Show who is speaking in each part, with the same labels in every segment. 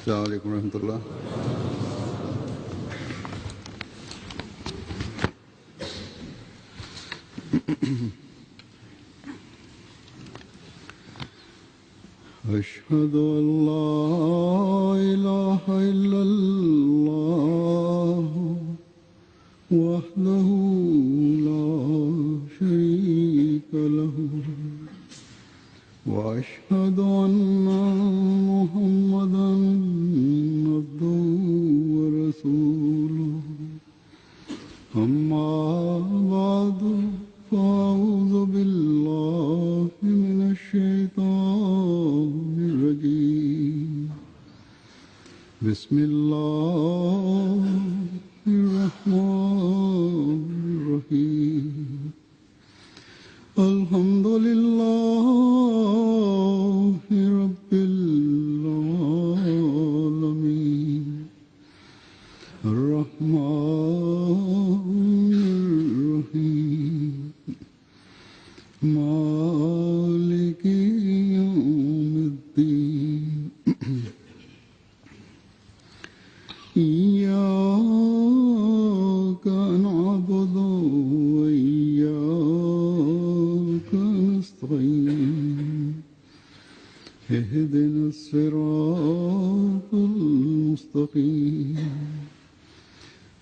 Speaker 1: السلام علیکم ورحمۃ اللہ. أشهد أن لا إله إلا الله وحده لا شريك له وأشهد أن محمدا عبده ورسوله أما بعد فأعوذ بالله من الشيطان الرجيم بسم الله الرحمن الرحيم الحمد لله رب العالمين الرحمن الرحيم مالك يوم الدين إياك نعبد وإياك نستعين اهدنا الصراط المستقيم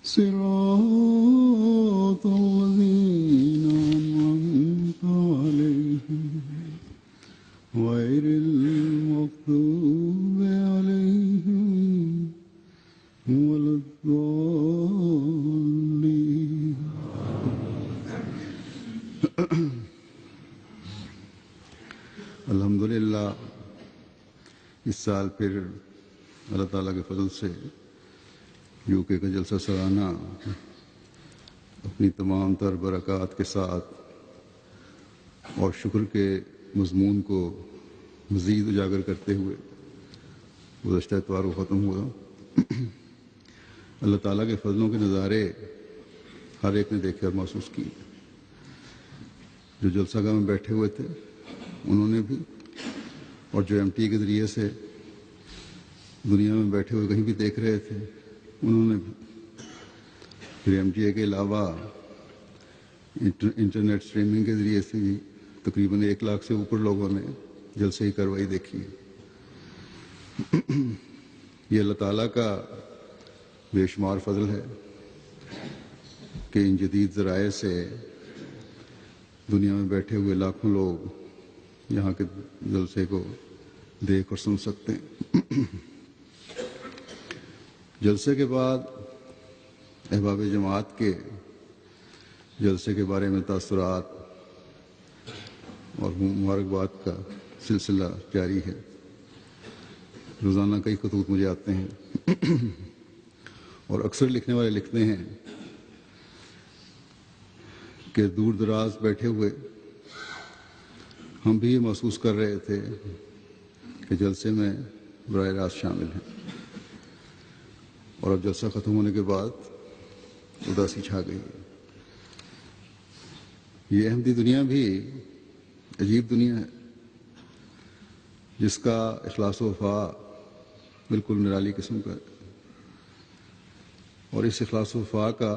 Speaker 1: صراط الذين أنعمت عليهم غير المغضوب عليهم ولا الضالين. الحمدللہ اس سال پھر اللہ تعالیٰ کے فضل سے یو کے کا جلسہ سالانہ اپنی تمام تر برکات کے ساتھ اور شکر کے مضمون کو مزید اجاگر کرتے ہوئے گزشتہ اتوار کو ختم ہوا. اللہ تعالیٰ کے فضلوں کے نظارے ہر ایک نے دیکھے اور محسوس کیے. جو جلسہ گاہ میں بیٹھے ہوئے تھے انہوں نے بھی، اور جو ایم ٹی کے ذریعے سے دنیا میں بیٹھے ہوئے کہیں بھی دیکھ رہے تھے انہوں نے بھی. پھر ایم ٹی اے کے علاوہ انٹرنیٹ اسٹریمنگ کے ذریعے سے بھی تقریباً 1 لاکھ سے اوپر لوگوں نے جلسے کی کارروائی دیکھی ہے. یہ اللہ تعالیٰ کا بے شمار فضل ہے کہ ان جدید ذرائع سے دنیا میں بیٹھے ہوئے لاکھوں لوگ یہاں کے جلسے کو دیکھ اور سن سکتے ہیں. جلسے کے بعد احباب جماعت کے جلسے کے بارے میں تاثرات اور مبارکباد کا سلسلہ جاری ہے. روزانہ کئی خطوط مجھے آتے ہیں اور اکثر لکھنے والے لکھتے ہیں کہ دور دراز بیٹھے ہوئے ہم بھی یہ محسوس کر رہے تھے کہ جلسے میں براہ راست شامل ہیں، اور اب جلسہ ختم ہونے کے بعد اداسی چھا گئی ہے. یہ احمدی دنیا بھی عجیب دنیا ہے جس کا اخلاص و وفا بالکل نرالی قسم کا ہے، اور اس اخلاص و وفا کا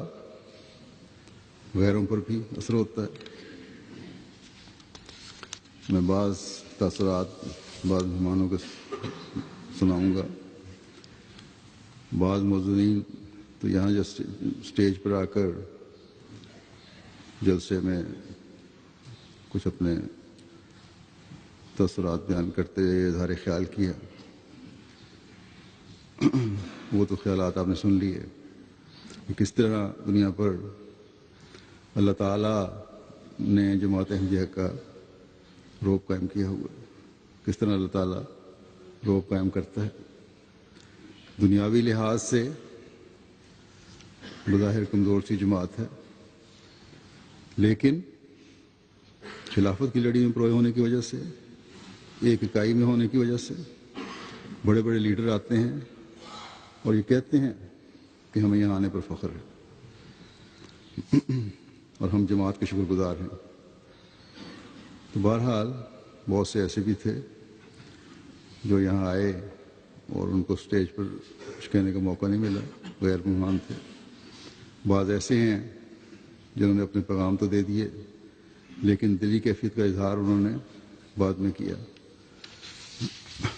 Speaker 1: غیروں پر بھی اثر ہوتا ہے. میں بعض تاثرات بعض مہمانوں کو سناؤں گا. بعض موجودین تو یہاں جو اسٹیج پر آ کر جلسے میں کچھ اپنے تاثرات بیان کرتے ہوئے اظہار خیال کیا. وہ تو خیالات آپ نے سن لیے کہ کس طرح دنیا پر اللہ تعالیٰ نے جماعت احمدیہ کا روب قائم کیا ہوا ہے، کس طرح اللہ تعالیٰ روب قائم کرتا ہے. دنیاوی لحاظ سے بظاہر کمزور سی جماعت ہے، لیکن خلافت کی لڑی میں پروئے ہونے کی وجہ سے، ایک اکائی میں ہونے کی وجہ سے بڑے بڑے لیڈر آتے ہیں اور یہ کہتے ہیں کہ ہمیں یہاں آنے پر فخر ہے اور ہم جماعت کے شکر گزار ہیں. تو بہرحال بہت سے ایسے بھی تھے جو یہاں آئے اور ان کو سٹیج پر کچھ کہنے کا موقع نہیں ملا، غیر مہمان تھے۔ بعض ایسے ہیں جنہوں نے اپنے پیغام تو دے دیے لیکن دلی کیفیت کا اظہار انہوں نے بعد میں کیا،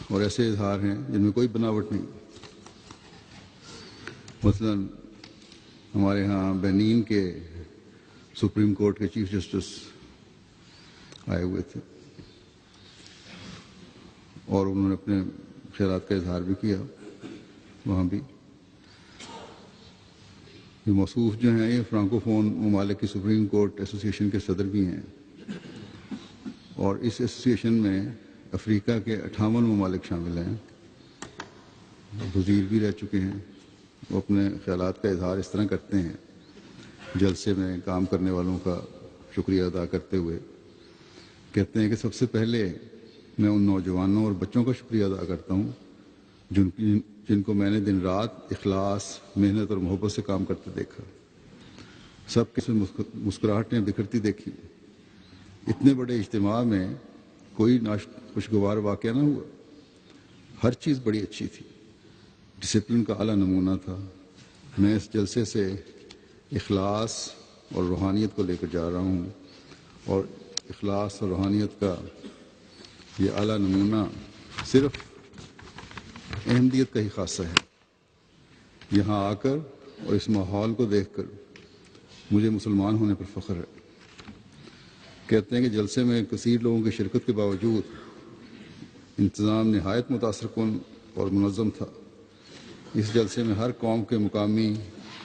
Speaker 1: اور ایسے اظہار ہیں جن میں کوئی بناوٹ نہیں۔ مثلا ہمارے ہاں بینین کے سپریم کورٹ کے چیف جسٹس آئے ہوئے تھے اور انہوں نے اپنے خیالات کا اظہار بھی کیا وہاں بھی۔ یہ موصوف جو ہیں یہ فرانکو فون ممالک کی سپریم کورٹ ایسوسی ایشن کے صدر بھی ہیں، اور اس ایسوسی ایشن میں افریقہ کے 58 ممالک شامل ہیں، وزیر بھی رہ چکے ہیں۔ وہ اپنے خیالات کا اظہار اس طرح کرتے ہیں جلسے میں کام کرنے والوں کا شکریہ ادا کرتے ہوئے، کہتے ہیں کہ سب سے پہلے میں ان نوجوانوں اور بچوں کا شکریہ ادا کرتا ہوں جن کو میں نے دن رات اخلاص، محنت اور محبت سے کام کرتے دیکھا۔ سب کے مسکراہٹیں بکھرتی دیکھی۔ اتنے بڑے اجتماع میں کوئی خوشگوار واقعہ نہ ہوا، ہر چیز بڑی اچھی تھی، ڈسپلن کا اعلیٰ نمونہ تھا۔ میں اس جلسے سے اخلاص اور روحانیت کو لے کر جا رہا ہوں، اور اخلاص اور روحانیت کا یہ اعلیٰ نمونہ صرف احمدیت کا ہی خاصہ ہے۔ یہاں آ کر اور اس ماحول کو دیکھ کر مجھے مسلمان ہونے پر فخر ہے۔ کہتے ہیں کہ جلسے میں کثیر لوگوں کی شرکت کے باوجود انتظام نہایت متاثر کن اور منظم تھا۔ اس جلسے میں ہر قوم کے مقامی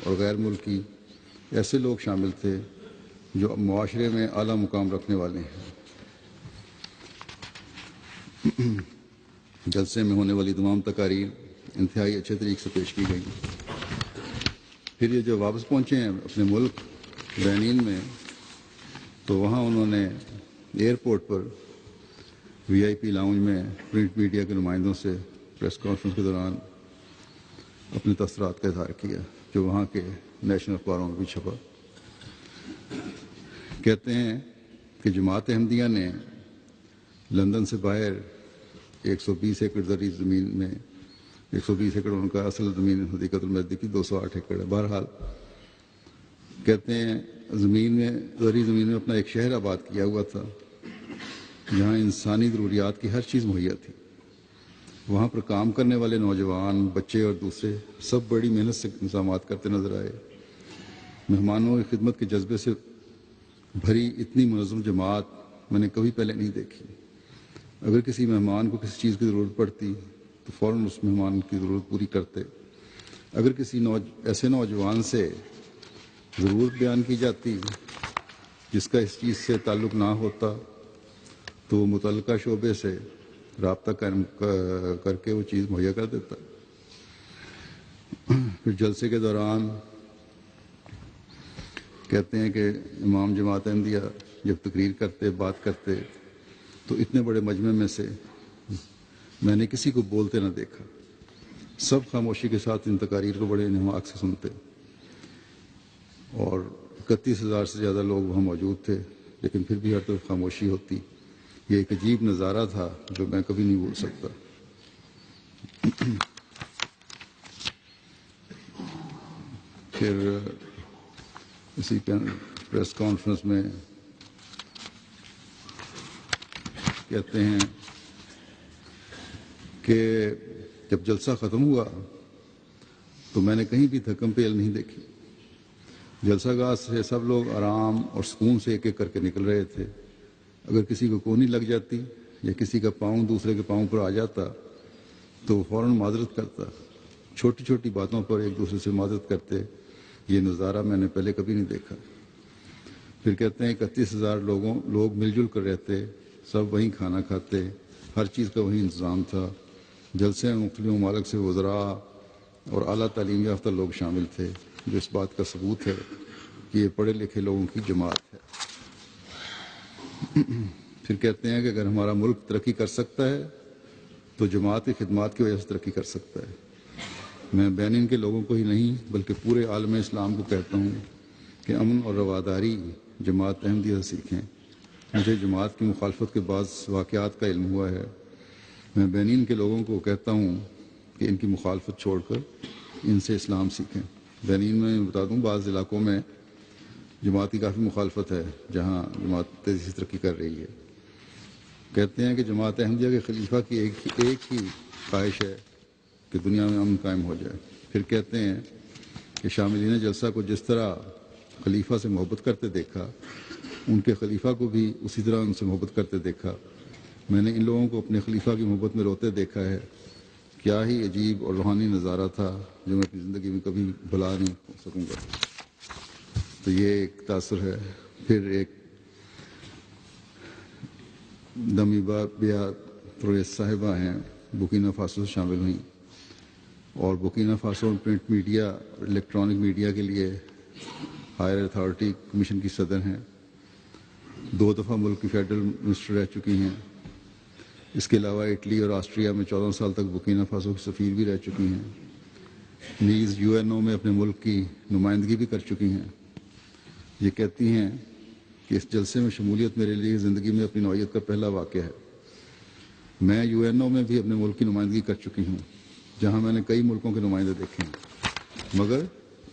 Speaker 1: اور غیر ملکی ایسے لوگ شامل تھے جو معاشرے میں اعلیٰ مقام رکھنے والے ہیں۔ جلسے میں ہونے والی تمام تقاریر انتہائی اچھے طریقے سے پیش کی گئیں۔ پھر یہ جو واپس پہنچے ہیں اپنے ملک بینین میں، تو وہاں انہوں نے ایئرپورٹ پر وی آئی پی لاؤنج میں پرنٹ میڈیا کے نمائندوں سے پریس کانفرنس کے دوران اپنے تاثرات کا اظہار کیا، جو وہاں کے نیشنل اخباروں میں بھی چھپا۔ کہتے ہیں کہ جماعت احمدیہ نے لندن سے باہر 120 ایکڑ زرعی زمین میں، 120 ایکڑ ان کا اصل زمین حدیقۃ المہدی کی 208 ایکڑ ہے۔ بہرحال کہتے ہیں زرعی زمین میں اپنا ایک شہر آباد کیا ہوا تھا جہاں انسانی ضروریات کی ہر چیز مہیا تھی۔ وہاں پر کام کرنے والے نوجوان، بچے اور دوسرے سب بڑی محنت سے انتظامات کرتے نظر آئے۔ مہمانوں کی خدمت کے جذبے سے بھری اتنی منظم جماعت میں نے کبھی پہلے نہیں دیکھی۔ اگر کسی مہمان کو کسی چیز کی ضرورت پڑتی تو فوراً اس مہمان کی ضرورت پوری کرتے۔ اگر کسی ایسے نوجوان سے ضرورت بیان کی جاتی جس کا اس چیز سے تعلق نہ ہوتا تو وہ متعلقہ شعبے سے رابطہ کر کے وہ چیز مہیا کر دیتا۔ پھر جلسے کے دوران کہتے ہیں کہ امام جماعت احمدیہ جب تقریر کرتے، بات کرتے، تو اتنے بڑے مجمع میں سے میں نے کسی کو بولتے نہ دیکھا۔ سب خاموشی کے ساتھ ان تقاریر کو بڑے انہماک سے سنتے، اور 31,000 سے زیادہ لوگ وہاں موجود تھے، لیکن پھر بھی ہر طرف خاموشی ہوتی۔ یہ ایک عجیب نظارہ تھا جو میں کبھی نہیں بھول سکتا۔ پھر اسی پریس کانفرنس میں کہتے ہیں کہ جب جلسہ ختم ہوا تو میں نے کہیں بھی دھکم پیل نہیں دیکھی۔ جلسہ گاہ سے سب لوگ آرام اور سکون سے ایک ایک کر کے نکل رہے تھے۔ اگر کسی کو کونی لگ جاتی یا کسی کا پاؤں دوسرے کے پاؤں پر آ جاتا تو وہ فوراً معذرت کرتا۔ چھوٹی چھوٹی باتوں پر ایک دوسرے سے معذرت کرتے۔ یہ نظارہ میں نے پہلے کبھی نہیں دیکھا۔ پھر کہتے ہیں 31,000 لوگ مل جل کر رہتے، سب وہیں کھانا کھاتے، ہر چیز کا وہیں انتظام تھا۔ جلسے میں مختلف ممالک سے وزراء اور اعلیٰ تعلیم یافتہ لوگ شامل تھے، جو اس بات کا ثبوت ہے کہ یہ پڑھے لکھے لوگوں کی جماعت ہے۔ پھر کہتے ہیں کہ اگر ہمارا ملک ترقی کر سکتا ہے تو جماعت کی خدمات کی وجہ سے ترقی کر سکتا ہے۔ میں بینن کے لوگوں کو ہی نہیں بلکہ پورے عالم اسلام کو کہتا ہوں کہ امن اور رواداری جماعت احمدیہ سے سیکھیں۔ مجھے جماعت کی مخالفت کے بعض واقعات کا علم ہوا ہے۔ میں بینن کے لوگوں کو کہتا ہوں کہ ان کی مخالفت چھوڑ کر ان سے اسلام سیکھیں۔ بہرین میں بتا دوں بعض علاقوں میں جماعت کی کافی مخالفت ہے جہاں جماعت تیزی سے ترقی کر رہی ہے۔ کہتے ہیں کہ جماعت احمدیہ کے خلیفہ کی ایک ہی خواہش ہے کہ دنیا میں امن قائم ہو جائے۔ پھر کہتے ہیں کہ شاملین جلسہ کو جس طرح خلیفہ سے محبت کرتے دیکھا، ان کے خلیفہ کو بھی اسی طرح ان سے محبت کرتے دیکھا۔ میں نے ان لوگوں کو اپنے خلیفہ کی محبت میں روتے دیکھا ہے۔ کیا ہی عجیب اور روحانی نظارہ تھا جو میں اپنی زندگی میں کبھی بھلا نہیں سکوں گا۔ تو یہ ایک تاثر ہے۔ پھر ایک دمیبا بیا پرویس صاحبہ ہیں، بورکینا فاسو سے شامل ہوئیں اور بورکینا فاسو پرنٹ میڈیا اور الیکٹرانک میڈیا کے لیے ہائر اتھارٹی کمیشن کی صدر ہیں۔ 2 دفعہ ملک کی فیڈرل منسٹر رہ چکی ہیں۔ اس کے علاوہ اٹلی اور آسٹریا میں 14 سال تک بورکینا فاسو کی سفیر بھی رہ چکی ہیں۔ نیز UNO میں اپنے ملک کی نمائندگی بھی کر چکی ہیں۔ یہ کہتی ہیں کہ اس جلسے میں شمولیت میرے لیے زندگی میں اپنی نوعیت کا پہلا واقعہ ہے۔ میں UNO میں بھی اپنے ملک کی نمائندگی کر چکی ہوں جہاں میں نے کئی ملکوں کے نمائندے دیکھے ہیں، مگر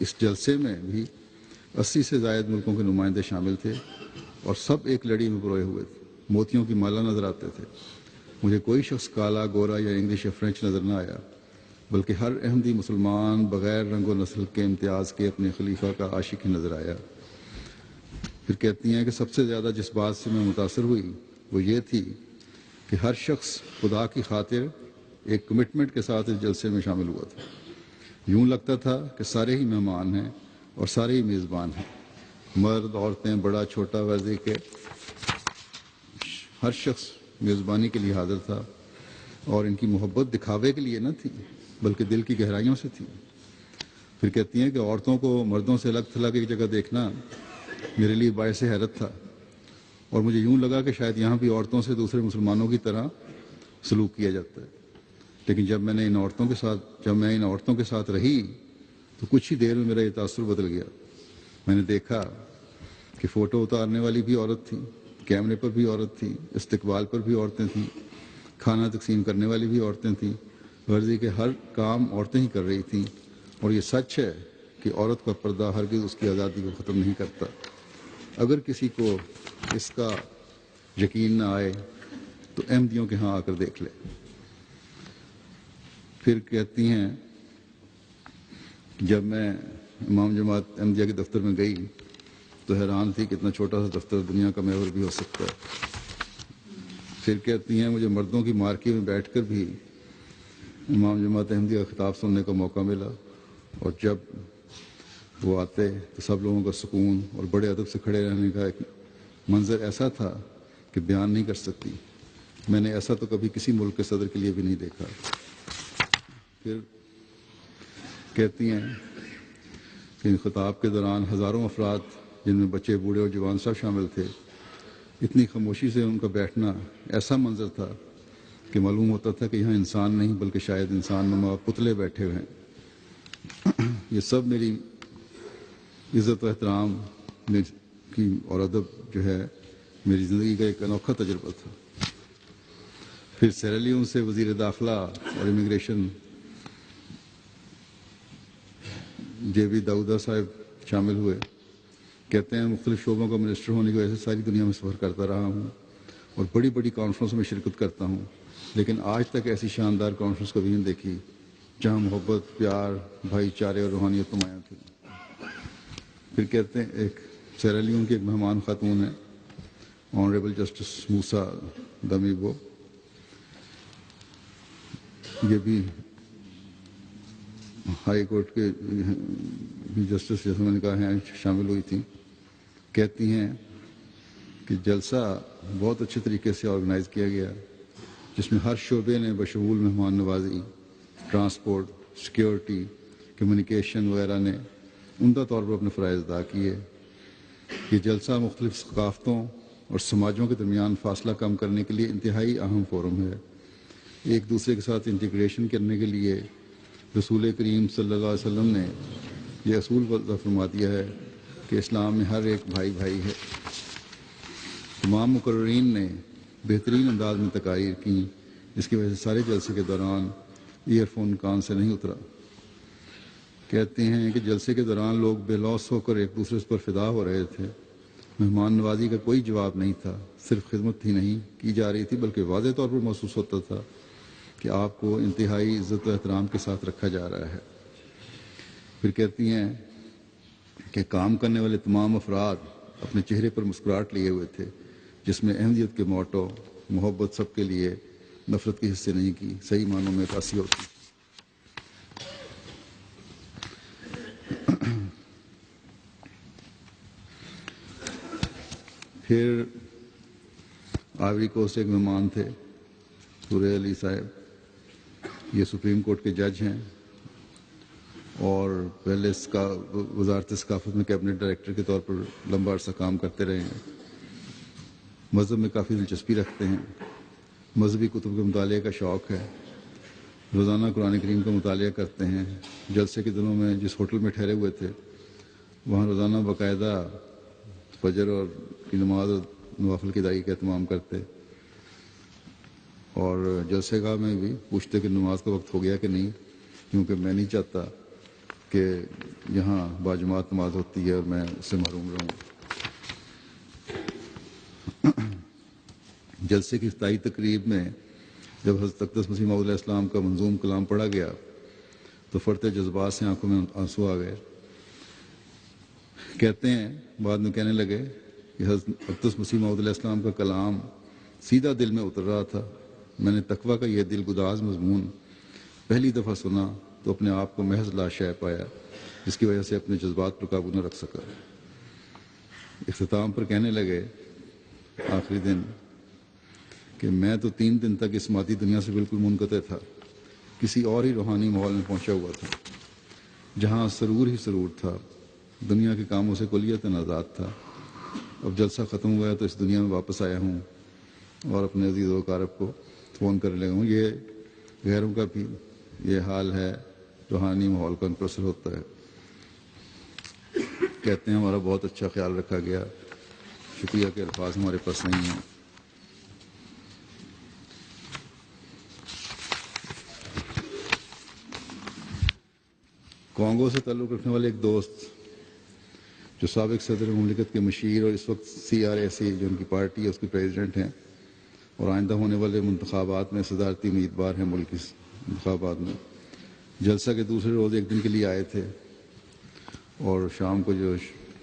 Speaker 1: اس جلسے میں بھی 80 سے زائد ملکوں کے نمائندے شامل تھے اور سب ایک لڑی میں پروئے ہوئے تھے، موتیوں کی مالا نظر آتے تھے۔ مجھے کوئی شخص کالا، گورا یا انگلش یا فرینچ نظر نہ آیا، بلکہ ہر احمدی مسلمان بغیر رنگ و نسل کے امتیاز کے اپنے خلیفہ کا عاشق ہی نظر آیا۔ پھر کہتی ہیں کہ سب سے زیادہ جس بات سے میں متاثر ہوئی وہ یہ تھی کہ ہر شخص خدا کی خاطر ایک کمٹمنٹ کے ساتھ اس جلسے میں شامل ہوا تھا۔ یوں لگتا تھا کہ سارے ہی مہمان ہیں اور سارے ہی میزبان ہیں، مرد، عورتیں، بڑا چھوٹا، ویسے کہ ہر شخص میزبانی کے لیے حاضر تھا، اور ان کی محبت دکھاوے کے لیے نہ تھی بلکہ دل کی گہرائیوں سے تھی۔ پھر کہتی ہیں کہ عورتوں کو مردوں سے الگ تھلگ ایک جگہ دیکھنا میرے لیے باعث حیرت تھا، اور مجھے یوں لگا کہ شاید یہاں بھی عورتوں سے دوسرے مسلمانوں کی طرح سلوک کیا جاتا ہے۔ لیکن جب میں ان عورتوں کے ساتھ رہی تو کچھ ہی دیر میں میرا یہ تاثر بدل گیا۔ میں نے دیکھا کہ فوٹو اتارنے والی بھی عورت تھی، کیمرے پر بھی عورت تھی، استقبال پر بھی عورتیں تھیں، کھانا تقسیم کرنے والی بھی عورتیں تھیں، غرضی کہ ہر کام عورتیں ہی کر رہی تھیں۔ اور یہ سچ ہے کہ عورت کا پردہ ہرگز اس کی آزادی کو ختم نہیں کرتا۔ اگر کسی کو اس کا یقین نہ آئے تو احمدیوں کے ہاں آ کر دیکھ لے۔ پھر کہتی ہیں جب میں امام جماعت احمدیہ کے دفتر میں گئی تو حیران تھی کہ اتنا چھوٹا سا دفتر دنیا کا محور بھی ہو سکتا ہے۔ پھر کہتی ہیں مجھے مردوں کی مارکی میں بیٹھ کر بھی امام جماعت احمدیہ کا خطاب سننے کا موقع ملا، اور جب وہ آتے تو سب لوگوں کا سکون اور بڑے ادب سے کھڑے رہنے کا ایک منظر ایسا تھا کہ بیان نہیں کر سکتی۔ میں نے ایسا تو کبھی کسی ملک کے صدر کے لیے بھی نہیں دیکھا۔ پھر کہتی ہیں کہ ان خطاب کے دوران ہزاروں افراد جن میں بچے، بوڑھے اور جوان سب شامل تھے، اتنی خاموشی سے ان کا بیٹھنا ایسا منظر تھا کہ معلوم ہوتا تھا کہ یہاں انسان نہیں بلکہ شاید انسان نما پتلے بیٹھے ہوئے ہیں۔ یہ سب میری عزت و احترام کی اور ادب جو ہے میری زندگی کا ایک انوکھا تجربہ تھا۔ پھر سیرالیون سے وزیر داخلہ اور امیگریشن JB داؤدا صاحب شامل ہوئے۔ کہتے ہیں مختلف شعبوں کا منسٹر ہونے کی وجہ سے ساری دنیا میں سفر کرتا رہا ہوں اور بڑی بڑی کانفرنس میں شرکت کرتا ہوں، لیکن آج تک ایسی شاندار کانفرنس کبھی نہیں دیکھی جہاں محبت، پیار، بھائی چارے اور روحانیت نمایاں تھی۔ پھر کہتے ہیں ایک سیرالیون کی ایک مہمان خاتون ہے، آنریبل جسٹس موسیٰ دمیبو، یہ بھی ہائی کورٹ کے جسٹس جیسے میں نے کہا ہیں شامل ہوئی تھیں۔ کہتی ہیں کہ جلسہ بہت اچھے طریقے سے آرگنائز کیا گیا، جس میں ہر شعبے نے بشمول مہمان نوازی، ٹرانسپورٹ، سیکیورٹی، کمیونیکیشن وغیرہ نے عمدہ طور پر اپنے فرائض ادا کیے۔ یہ جلسہ مختلف ثقافتوں اور سماجوں کے درمیان فاصلہ کم کرنے کے لیے انتہائی اہم فورم ہے۔ ایک دوسرے کے ساتھ انٹیگریشن کرنے کے لیے رسول کریم صلی اللہ علیہ وسلم نے یہ اصول وضع فرما دیا ہے کہ اسلام میں ہر ایک بھائی بھائی ہے۔ تمام مقررین نے بہترین انداز میں تقاریر کی، جس کی وجہ سے سارے جلسے کے دوران ایئر فون کان سے نہیں اترا۔ کہتے ہیں کہ جلسے کے دوران لوگ بے لوث ہو کر ایک دوسرے پر فدا ہو رہے تھے۔ مہمان نوازی کا کوئی جواب نہیں تھا، صرف خدمت ہی نہیں کی جا رہی تھی بلکہ واضح طور پر محسوس ہوتا تھا کہ آپ کو انتہائی عزت و احترام کے ساتھ رکھا جا رہا ہے۔ پھر کہتی ہیں کہ کام کرنے والے تمام افراد اپنے چہرے پر مسکراہٹ لیے ہوئے تھے، جس میں احمدیت کے موٹو محبت سب کے لیے، نفرت کی حصے نہیں کی صحیح معنوں میں عکاسی ہوتی۔ پھر آئیوری کوسٹ ایک مہمان تھے، سورہ علی صاحب، یہ سپریم کورٹ کے جج ہیں اور پہلے وزارت ثقافت میں کیبنٹ ڈائریکٹر کے طور پر لمبا عرصہ کام کرتے رہے ہیں۔ مذہب میں کافی دلچسپی رکھتے ہیں، مذہبی کتب کے مطالعے کا شوق ہے، روزانہ قرآن کریم کا مطالعہ کرتے ہیں۔ جلسے کے دنوں میں جس ہوٹل میں ٹھہرے ہوئے تھے وہاں روزانہ باقاعدہ فجر اور کی نماز اور نوافل کی ادائیگی کا اہتمام کرتے، اور جلسے گاہ میں بھی پوچھتے کہ نماز کا وقت ہو گیا کہ نہیں، کیونکہ میں نہیں چاہتا کہ یہاں باجماعت نماز ہوتی ہے اور میں اس سے محروم رہوں۔ جلسے کی افتتاحی تقریب میں جب حضرت اقدس مسیح موعود علیہ السلام کا منظوم کلام پڑھا گیا تو فرتے جذبات سے آنکھوں میں آنسو آ گئے۔ کہتے ہیں بعد میں کہنے لگے کہ حضرت اقدس مسیح موعود علیہ السلام کا کلام سیدھا دل میں اتر رہا تھا۔ میں نے تقویٰ کا یہ دل گداز مضمون پہلی دفعہ سنا تو اپنے آپ کو محض لاشے پایا، جس کی وجہ سے اپنے جذبات پر قابو نہ رکھ سکا۔ اختتام پر کہنے لگے آخری دن کہ میں تو 3 دن تک اس مادی دنیا سے بالکل منقطع تھا، کسی اور ہی روحانی ماحول میں پہنچا ہوا تھا جہاں سرور ہی سرور تھا، دنیا کے کاموں سے کلیتاً آزاد تھا۔ اب جلسہ ختم ہوا ہے تو اس دنیا میں واپس آیا ہوں اور اپنے عزیز و اقارب کو فون کرنے لگا ہوں۔ یہ غیروں کا بھی یہ حال ہے، روحانی ماحول کا انپرسر ہوتا ہے۔ کہتے ہیں ہمارا بہت اچھا خیال رکھا گیا، شکریہ کے الفاظ ہمارے پاس نہیں ہیں۔ کانگو سے تعلق رکھنے والے ایک دوست جو سابق صدر مملکت کے مشیر اور اس وقت CRAC جو ان کی پارٹی ہے اس کے پریزیڈنٹ ہیں اور آئندہ ہونے والے منتخبات میں صدارتی امیدوار ہیں ملک کی انتخابات میں، جلسہ کے دوسرے روز ایک دن کے لیے آئے تھے اور شام کو جو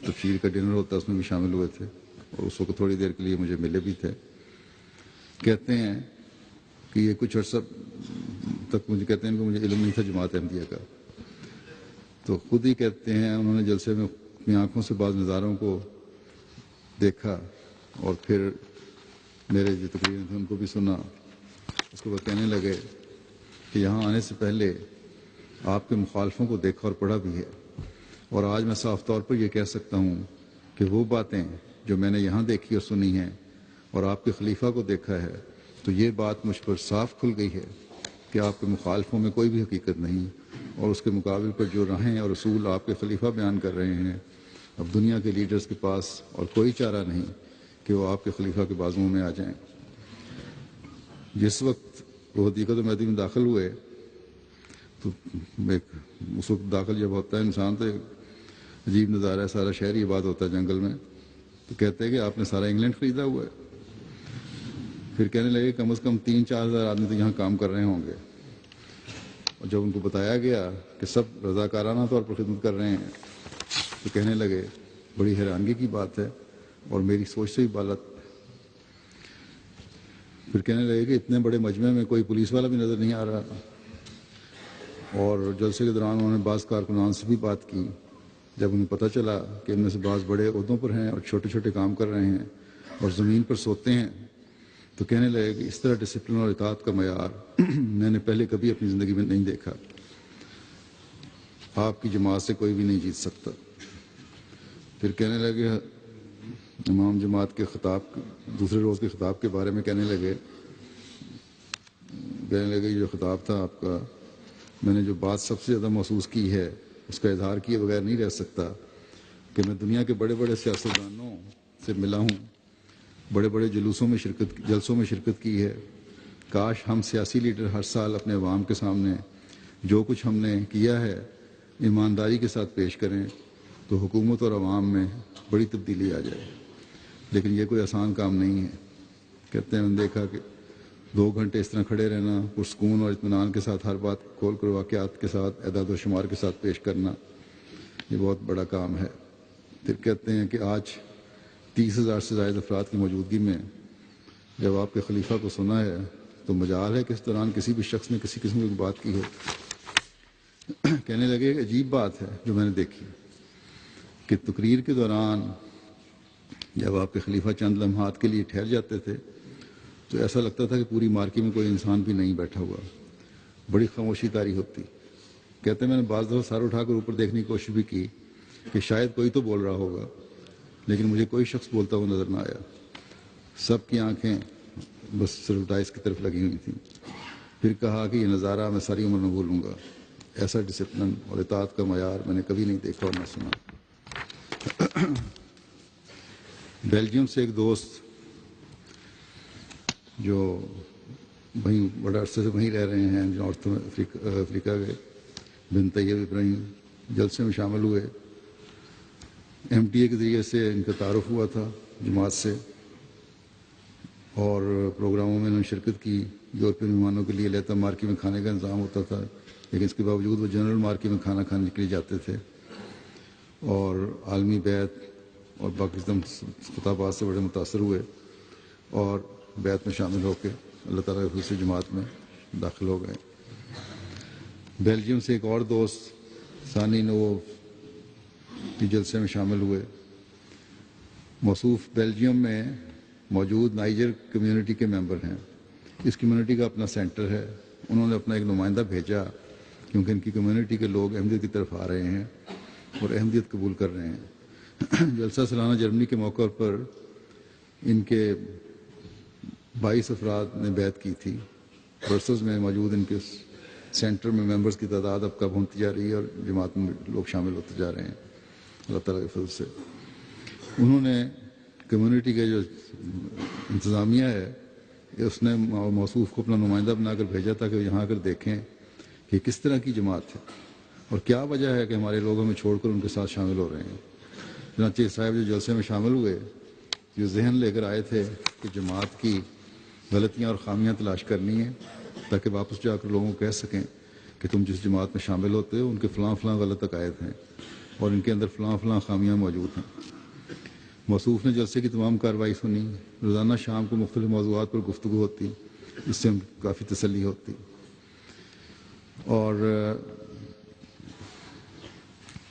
Speaker 1: تفسیر کا ڈنر ہوتا ہے اس میں بھی شامل ہوئے تھے اور اس وقت تھوڑی دیر کے لیے مجھے ملے بھی تھے۔ کہتے ہیں کہ یہ کچھ عرصہ تک کہتے ہیں کہ مجھے علم نہیں تھا جماعت احمدیہ کا، تو خود ہی کہتے ہیں انہوں نے جلسے میں اپنی آنکھوں سے بعض نظاروں کو دیکھا اور پھر میرے جو تقریریں تھے ان کو بھی سنا۔ اس کو وہ کہنے لگے کہ یہاں آنے سے پہلے آپ کے مخالفوں کو دیکھا اور پڑھا بھی ہے، اور آج میں صاف طور پر یہ کہہ سکتا ہوں کہ وہ باتیں جو میں نے یہاں دیکھی اور سنی ہیں اور آپ کے خلیفہ کو دیکھا ہے تو یہ بات مجھ پر صاف کھل گئی ہے کہ آپ کے مخالفوں میں کوئی بھی حقیقت نہیں، اور اس کے مقابل پر جو راہیں اور اصول آپ کے خلیفہ بیان کر رہے ہیں، اب دنیا کے لیڈرز کے پاس اور کوئی چارہ نہیں کہ وہ آپ کے خلیفہ کے بازوؤں میں آ جائیں۔ جس وقت وہ حدیقت مہدی میں داخل ہوئے تو اس وقت داخل جب ہوتا ہے انسان تو ایک عجیب نظارہ ہے، سارا شہر ہی آباد ہوتا ہے جنگل میں، تو کہتے ہیں کہ آپ نے سارا انگلینڈ خریدا ہوا ہے۔ پھر کہنے لگے کم از کم 3-4 ہزار آدمی تو یہاں کام کر رہے ہوں گے، اور جب ان کو بتایا گیا کہ سب رضاکارانہ طور پر خدمت کر رہے ہیں تو کہنے لگے بڑی حیرانگی کی بات ہے اور میری سوچ سے بھی بالت۔ پھر کہنے لگے کہ اتنے بڑے مجمع میں کوئی پولیس والا بھی نظر نہیں آ رہا، اور جلسے کے دوران انہوں نے بعض کارکنان سے بھی بات کی۔ جب انہیں پتہ چلا کہ ان میں سے بعض بڑے عہدوں پر ہیں اور چھوٹے چھوٹے کام کر رہے ہیں اور زمین پر سوتے ہیں، تو کہنے لگے کہ اس طرح ڈسپلن اور اطاعت کا معیار میں نے پہلے کبھی اپنی زندگی میں نہیں دیکھا، آپ کی جماعت سے کوئی بھی نہیں جیت سکتا۔ پھر کہنے لگے امام جماعت کے خطاب دوسرے روز کے خطاب کے بارے میں کہنے لگے یہ جو خطاب تھا آپ کا، میں نے جو بات سب سے زیادہ محسوس کی ہے اس کا اظہار کیے بغیر نہیں رہ سکتا کہ میں دنیا کے بڑے بڑے سیاستدانوں سے ملا ہوں، بڑے بڑے جلسوں میں شرکت کی ہے۔ کاش ہم سیاسی لیڈر ہر سال اپنے عوام کے سامنے جو کچھ ہم نے کیا ہے ایمانداری کے ساتھ پیش کریں تو حکومت اور عوام میں بڑی تبدیلی آ جائے، لیکن یہ کوئی آسان کام نہیں ہے۔ کہتے ہیں ہم نے دیکھا کہ 2 گھنٹے اس طرح کھڑے رہنا، پرسکون اور اطمینان کے ساتھ ہر بات کھول کر واقعات کے ساتھ اعداد و شمار کے ساتھ پیش کرنا، یہ بہت بڑا کام ہے۔ پھر کہتے ہیں کہ آج 30,000 سے زائد افراد کی موجودگی میں جب آپ کے خلیفہ کو سنا ہے تو مجال ہے کہ اس دوران کسی بھی شخص نے کسی قسم کی بات کی ہو۔ کہنے لگے کہ عجیب بات ہے جو میں نے دیکھی کہ تقریر کے دوران جب آپ کے خلیفہ چند لمحات کے لیے ٹھہر جاتے تھے تو ایسا لگتا تھا کہ پوری مارکی میں کوئی انسان بھی نہیں بیٹھا ہوا، بڑی خاموشی طاری ہوتی۔ کہتے ہیں میں نے بعض دفعہ سر اٹھا کر اوپر دیکھنے کی کوشش بھی کی کہ شاید کوئی تو بول رہا ہوگا، لیکن مجھے کوئی شخص بولتا ہوا نظر نہ آیا۔ سب کی آنکھیں بس صرف ڈائس کی طرف لگی ہوئی تھیں۔ پھر کہا کہ یہ نظارہ میں ساری عمر نہ بھولوں گا، ایسا ڈسپلن اور اطاعت کا معیار میں نے کبھی نہیں دیکھا اور نہ سنا۔ بیلجیم سے ایک دوست جو وہیں بڑے عرصے سے وہیں رہ رہے ہیں، نارتھ افریقہ کے، بن طیب ابراہیم، جلسے میں شامل ہوئے۔ ایم ٹی اے کے ذریعے سے ان کا تعارف ہوا تھا جماعت سے، اور پروگراموں میں انہوں نے شرکت کی۔ یورپین مہمانوں کے لیے لیتا مارکی میں کھانے کا انتظام ہوتا تھا، لیکن اس کے باوجود وہ جنرل مارکی میں کھانا کھانے کے لیے جاتے تھے، اور عالمی بیعت اور پاکستان خطابات سے بڑے متاثر ہوئے اور بیعت میں شامل ہو کے اللہ تعالیٰ کے فضل سے جماعت میں داخل ہو گئے۔ بیلجیم سے ایک اور دوست ثانی نوو کے جلسے میں شامل ہوئے۔ موصوف بیلجیم میں موجود نائجر کمیونٹی کے ممبر ہیں۔ اس کمیونٹی کا اپنا سینٹر ہے۔ انہوں نے اپنا ایک نمائندہ بھیجا کیونکہ ان کی کمیونٹی کے لوگ احمدیت کی طرف آ رہے ہیں اور احمدیت قبول کر رہے ہیں۔ جلسہ سالانہ جرمنی کے موقع پر ان کے 22 افراد نے بیعت کی تھی۔ برسلز میں موجود ان کے سینٹر میں ممبرز کی تعداد اب کم ہوتی جا رہی ہے اور جماعت میں لوگ شامل ہوتے جا رہے ہیں اللہ تعالیٰ کے فضل سے۔ انہوں نے کمیونٹی کا جو انتظامیہ ہے اس نے موصوف کو اپنا نمائندہ بنا کر بھیجا تھا کہ یہاں آ کر دیکھیں کہ کس طرح کی جماعت ہے اور کیا وجہ ہے کہ ہمارے لوگ ہمیں چھوڑ کر ان کے ساتھ شامل ہو رہے ہیں۔ چنانچہ صاحب جو جلسے میں شامل ہوئے جو ذہن لے کر آئے تھے کہ جماعت کی غلطیاں اور خامیاں تلاش کرنی ہیں تاکہ واپس جا کر لوگوں کو کہہ سکیں کہ تم جس جماعت میں شامل ہوتے ہو ان کے فلاں فلاں غلط عقائد ہیں اور ان کے اندر فلاں فلاں خامیاں موجود ہیں۔ موصوف نے جلسے کی تمام کارروائی سنی۔ روزانہ شام کو مختلف موضوعات پر گفتگو ہوتی، اس سے کافی تسلی ہوتی، اور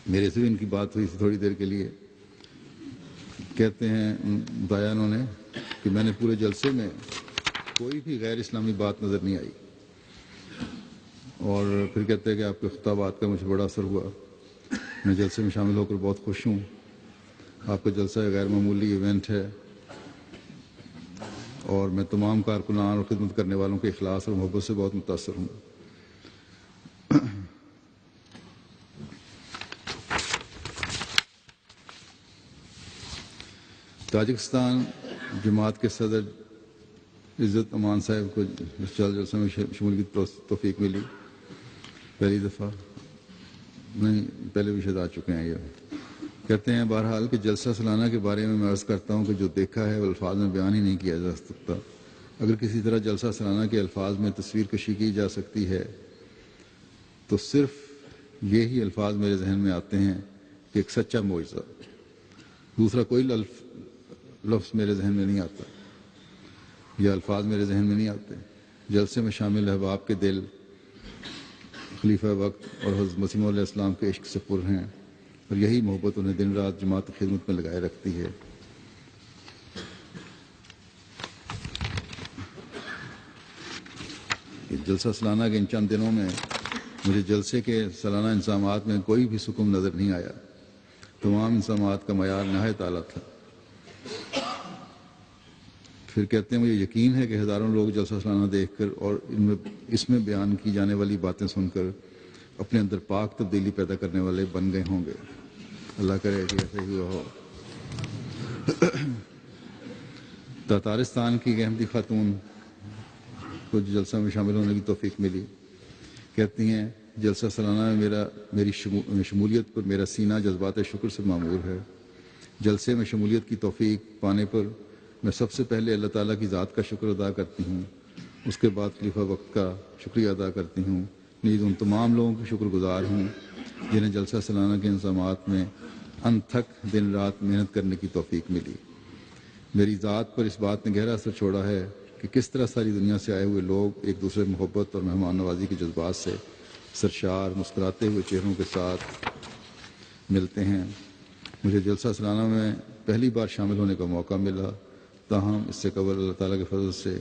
Speaker 1: میرے سے بھی ان کی بات ہوئی تھی تھوڑی دیر کے لیے۔ کہتے ہیں بتایا انہوں نے کہ میں نے پورے جلسے میں کوئی بھی غیر اسلامی بات نظر نہیں آئی، اور پھر کہتے ہیں کہ آپ کے خطابات کا مجھے بڑا اثر ہوا۔ میں جلسے میں شامل ہو کر بہت خوش ہوں۔ آپ کا جلسہ غیر معمولی ایونٹ ہے اور میں تمام کارکنان اور خدمت کرنے والوں کے اخلاص اور محبت سے بہت متاثر ہوں۔ تاجکستان جماعت کے صدر عزت امان صاحب کو اس جلسے میں شمولیت کی توفیق ملی پہلی دفعہ، نہیں پہلے بھی شاید آ چکے ہیں۔ یہ کہتے ہیں بہرحال کہ جلسہ سالانہ کے بارے میں عرض کرتا ہوں کہ جو دیکھا ہے وہ الفاظ میں بیان ہی نہیں کیا جا سکتا۔ اگر کسی طرح جلسہ سالانہ کے الفاظ میں تصویر کشی کی جا سکتی ہے تو صرف یہی الفاظ میرے ذہن میں آتے ہیں کہ ایک سچا معجزہ، دوسرا کوئی لفظ میرے ذہن میں نہیں آتا یا الفاظ میرے ذہن میں نہیں آتے۔ جلسے میں شامل احباب کے دل خلیفہ وقت اور حضرت مسیح علیہ السلام کے عشق سے پر ہیں، اور یہی محبت انہیں دن رات جماعت کی خدمت میں لگائے رکھتی ہے۔ جلسہ سالانہ کے ان چند دنوں میں مجھے جلسے کے سالانہ انتظامات میں کوئی بھی سکون نظر نہیں آیا۔ تمام انتظامات کا معیار نہایت اعلیٰ تھا۔ پھر کہتے ہیں مجھے یقین ہے کہ ہزاروں لوگ جلسہ سالانہ دیکھ کر اور اس میں بیان کی جانے والی باتیں سن کر اپنے اندر پاک تبدیلی پیدا کرنے والے بن گئے ہوں گے۔ اللہ کرے کہ ایسا ہی ہوا ہو۔ تاتارستان کی احمدی خاتون کو جلسہ میں شامل ہونے کی توفیق ملی، کہتی ہیں جلسہ سالانہ میں میری شمولیت پر میرا سینہ جذبات شکر سے معمور ہے۔ جلسے میں شمولیت کی توفیق پانے پر میں سب سے پہلے اللہ تعالیٰ کی ذات کا شکر ادا کرتی ہوں، اس کے بعد خلیفہ وقت کا شکریہ ادا کرتی ہوں، نیز ان تمام لوگوں کی شکر گزار ہوں جنہیں جلسہ سالانہ کے انتظامات میں انتھک دن رات محنت کرنے کی توفیق ملی۔ میری ذات پر اس بات نے گہرا اثر چھوڑا ہے کہ کس طرح ساری دنیا سے آئے ہوئے لوگ ایک دوسرے محبت اور مہمان نوازی کے جذبات سے سرشار مسکراتے ہوئے چہروں کے ساتھ ملتے ہیں۔ مجھے جلسہ سالانہ میں پہلی بار شامل ہونے کا موقع ملا، تاہم اس سے قبل اللہ تعالیٰ کے فضل سے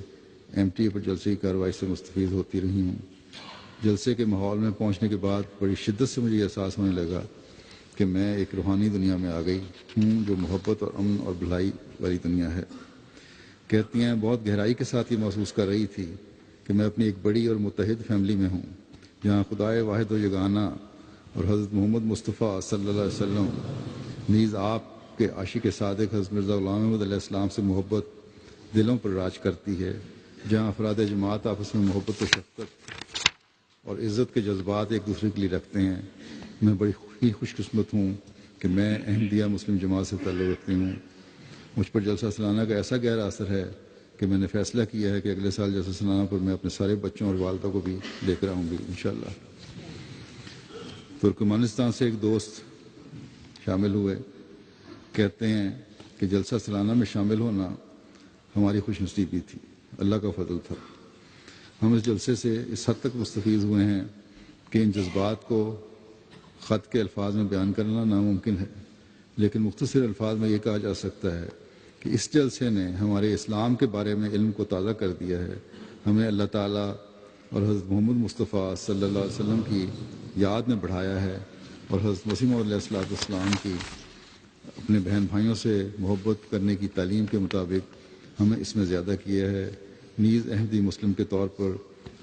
Speaker 1: MTA پر جلسے کی کارروائی سے مستفید ہوتی رہی ہوں۔ جلسے کے ماحول میں پہنچنے کے بعد بڑی شدت سے مجھے یہ احساس ہونے لگا کہ میں ایک روحانی دنیا میں آ گئی ہوں جو محبت اور امن اور بھلائی والی دنیا ہے۔ کہتی ہیں بہت گہرائی کے ساتھ یہ محسوس کر رہی تھی کہ میں اپنی ایک بڑی اور متحد فیملی میں ہوں، جہاں خدائے واحد و یگانہ اور حضرت محمد مصطفیٰ صلی اللہ علیہ وسلم نیز آپ کے عاشق صادق حضرت مرزا غلام احمد علیہ السلام سے محبت دلوں پر راج کرتی ہے، جہاں افراد جماعت آپس میں محبت و شفقت اور عزت کے جذبات ایک دوسرے کے لیے رکھتے ہیں۔ میں بڑی ہی خوش قسمت ہوں کہ میں احمدیہ مسلم جماعت سے تعلق رکھتی ہوں۔ مجھ پر جلسہ سالانہ کا ایسا گہرا اثر ہے کہ میں نے فیصلہ کیا ہے کہ اگلے سال جلسہ سالانہ پر میں اپنے سارے بچوں اور والدہ کو بھی لے کر آؤں گی انشاءاللہ۔ ترکمانستان سے ایک دوست شامل ہوئے، کہتے ہیں کہ جلسہ سالانہ میں شامل ہونا ہماری خوش نصیبی تھی، اللہ کا فضل تھا۔ ہم اس جلسے سے اس حد تک مستفید ہوئے ہیں کہ ان جذبات کو خط کے الفاظ میں بیان کرنا ناممکن ہے، لیکن مختصر الفاظ میں یہ کہا جا سکتا ہے کہ اس جلسے نے ہمارے اسلام کے بارے میں علم کو تازہ کر دیا ہے، ہمیں اللہ تعالیٰ اور حضرت محمد مصطفیٰ صلی اللہ علیہ وسلم کی یاد میں بڑھایا ہے، اور حضرت مسیح موعود علیہ السلام کی اپنے بہن بھائیوں سے محبت کرنے کی تعلیم کے مطابق ہمیں اس میں زیادہ کیا ہے، نیز احمدی مسلم کے طور پر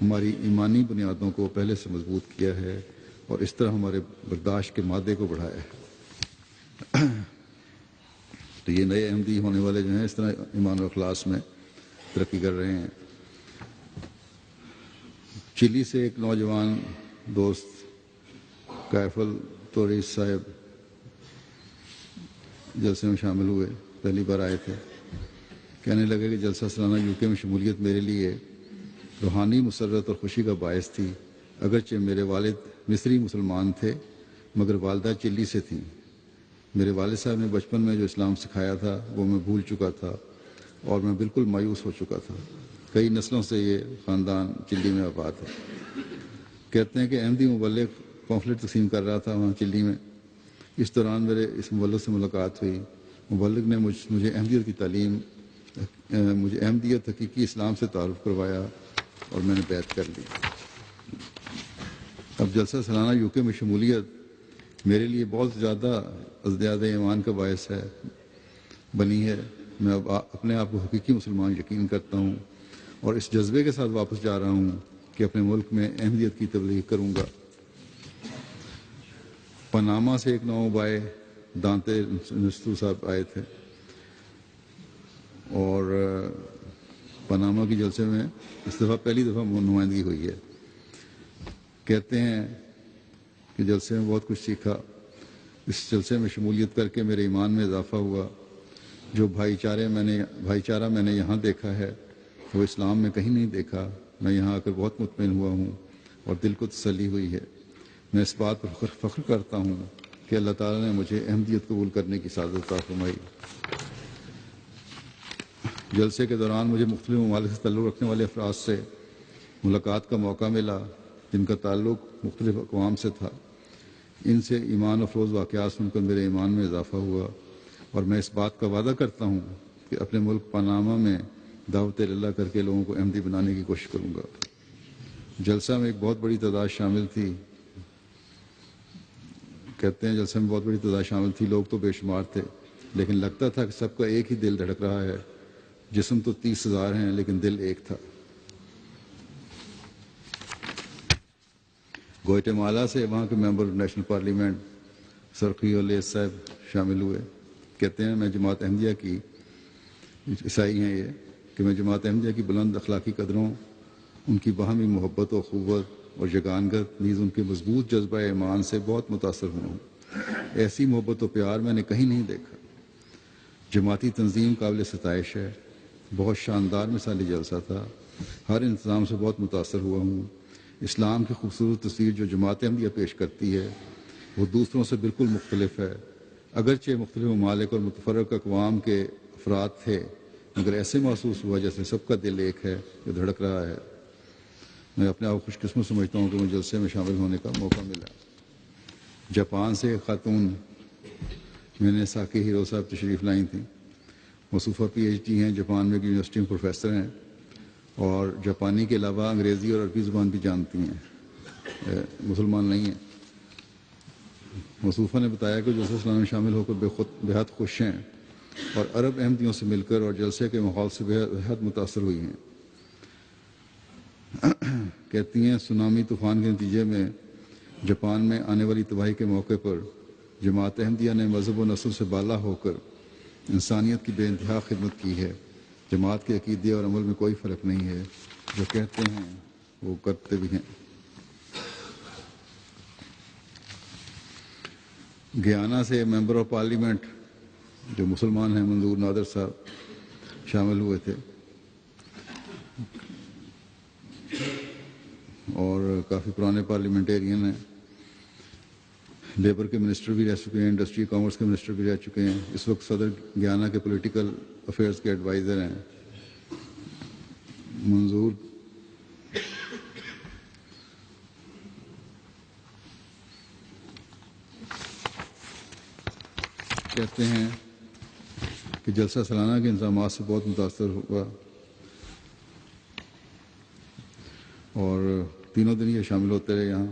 Speaker 1: ہماری ایمانی بنیادوں کو پہلے سے مضبوط کیا ہے، اور اس طرح ہمارے برداشت کے مادے کو بڑھایا ہے۔ تو یہ نئے احمدی ہونے والے جو ہیں اس طرح ایمان و اخلاص میں ترقی کر رہے ہیں۔ چلی سے ایک نوجوان دوست کیفل توریس صاحب جلسے میں شامل ہوئے، پہلی بار آئے تھے۔ کہنے لگے کہ جلسہ سالانہ UK میں شمولیت میرے لیے روحانی مسرت اور خوشی کا باعث تھی، اگرچہ میرے والد مصری مسلمان تھے مگر والدہ چلی سے تھیں۔ میرے والد صاحب نے بچپن میں جو اسلام سکھایا تھا وہ میں بھول چکا تھا اور میں بالکل مایوس ہو چکا تھا۔ کئی نسلوں سے یہ خاندان چلی میں آباد ہے۔ کہتے ہیں کہ احمدی مبلغ پامفلٹ تقسیم کر رہا تھا وہاں چلی میں، اس دوران میرے اس مبلغ سے ملاقات ہوئی۔ مبلغ نے مجھے احمدیت کی تعلیم، مجھے احمدیت حقیقی اسلام سے تعارف کروایا اور میں نے بیعت کر لی۔ اب جلسہ سالانہ UK میں شمولیت میرے لیے بہت زیادہ ازدیاد ایمان کا باعث بنی ہے۔ میں اب اپنے آپ کو حقیقی مسلمان یقین کرتا ہوں اور اس جذبے کے ساتھ واپس جا رہا ہوں کہ اپنے ملک میں احمدیت کی تبلیغ کروں گا۔ پاناما سے ایک نوبائے دانتے نستو صاحب آئے تھے اور پاناما کی جلسے میں اس دفعہ پہلی دفعہ نمائندگی ہوئی ہے۔ کہتے ہیں کہ جلسے میں بہت کچھ سیکھا، اس جلسے میں شمولیت کر کے میرے ایمان میں اضافہ ہوا۔ جو بھائی چارہ میں نے یہاں دیکھا ہے وہ اسلام میں کہیں نہیں دیکھا۔ میں یہاں آ کر بہت مطمئن ہوا ہوں اور دل کو تسلی ہوئی ہے۔ میں اس بات پر فخر کرتا ہوں کہ اللہ تعالیٰ نے مجھے احمدیت قبول کرنے کی سعادت عطا فرمائی۔ جلسے کے دوران مجھے مختلف ممالک سے تعلق رکھنے والے افراد سے ملاقات کا موقع ملا جن کا تعلق مختلف اقوام سے تھا۔ ان سے ایمان افروز واقعات سن کر میرے ایمان میں اضافہ ہوا اور میں اس بات کا وعدہ کرتا ہوں کہ اپنے ملک پاناما میں دعوت اللہ کر کے لوگوں کو احمدی بنانے کی کوشش کروں گا۔ جلسہ میں ایک بہت بڑی تعداد شامل تھی۔ کہتے ہیں جلسے میں بہت بڑی تعداد شامل تھی، لوگ تو بے شمار تھے، لیکن لگتا تھا کہ سب کا ایک ہی دل دھڑک رہا ہے۔ جسم تو 30,000 ہیں لیکن دل ایک تھا۔ گوئٹے مالا سے وہاں کے ممبر نیشنل پارلیمنٹ سرخیو لیس صاحب شامل ہوئے۔ کہتے ہیں میں جماعت احمدیہ کی عیسائی ہیں کہ میں جماعت احمدیہ کی بلند اخلاقی قدروں، ان کی باہمی محبت و اخوت اور یگانگت نیز ان کے مضبوط جذبہ ایمان سے بہت متاثر ہوا ہوں۔ ایسی محبت و پیار میں نے کہیں نہیں دیکھا۔ جماعتی تنظیم قابل ستائش ہے، بہت شاندار مثالی جلسہ تھا، ہر انتظام سے بہت متاثر ہوا ہوں۔ اسلام کی خوبصورت تصویر جو جماعت احمدیہ پیش کرتی ہے وہ دوسروں سے بالکل مختلف ہے۔ اگرچہ مختلف ممالک اور متفرق اقوام کے افراد تھے، مگر ایسے محسوس ہوا جیسے سب کا دل ایک ہے جو دھڑک رہا ہے۔ میں اپنے آپ کو خوش قسمت سمجھتا ہوں کہ مجھے جلسے میں شامل ہونے کا موقع ملا۔ جاپان سے ایک خاتون میں نے ساکی ہیرو صاحب تشریف لائی تھیں۔ موصوفہ پی ایچ ڈی ہیں، جاپان میں یونیورسٹی میں پروفیسر ہیں، اور جاپانی کے علاوہ انگریزی اور عربی زبان بھی جانتی ہیں، مسلمان نہیں ہیں۔ موصوفہ نے بتایا کہ جلسہ سلام میں شامل ہو کر بےحد خوش ہیں اور عرب احمدیوں سے مل کر اور جلسے کے ماحول سے بےحد متاثر ہوئی ہیں۔ کہتی ہیں سونامی طوفان کے نتیجے میں جاپان میں آنے والی تباہی کے موقع پر جماعت احمدیہ نے مذہب و نسل سے بالا ہو کر انسانیت کی بے انتہا خدمت کی ہے۔ جماعت کے عقیدے اور عمل میں کوئی فرق نہیں ہے، جو کہتے ہیں وہ کرتے بھی ہیں۔ گیانا سے ممبر آف پارلیمنٹ جو مسلمان ہیں منظور نادر صاحب شامل ہوئے تھے، اور کافی پرانے پارلیمنٹیرین ہیں، لیبر کے منسٹر بھی رہ چکے ہیں، انڈسٹری کامرس کے منسٹر بھی رہ چکے ہیں، اس وقت صدر گیانا کے پولیٹیکل افیئرز کے ایڈوائزر ہیں۔ منظور کہتے ہیں کہ جلسہ سالانہ کے انتظامات سے بہت متاثر ہوا اور تینوں دن یہ شامل ہوتے رہے یہاں،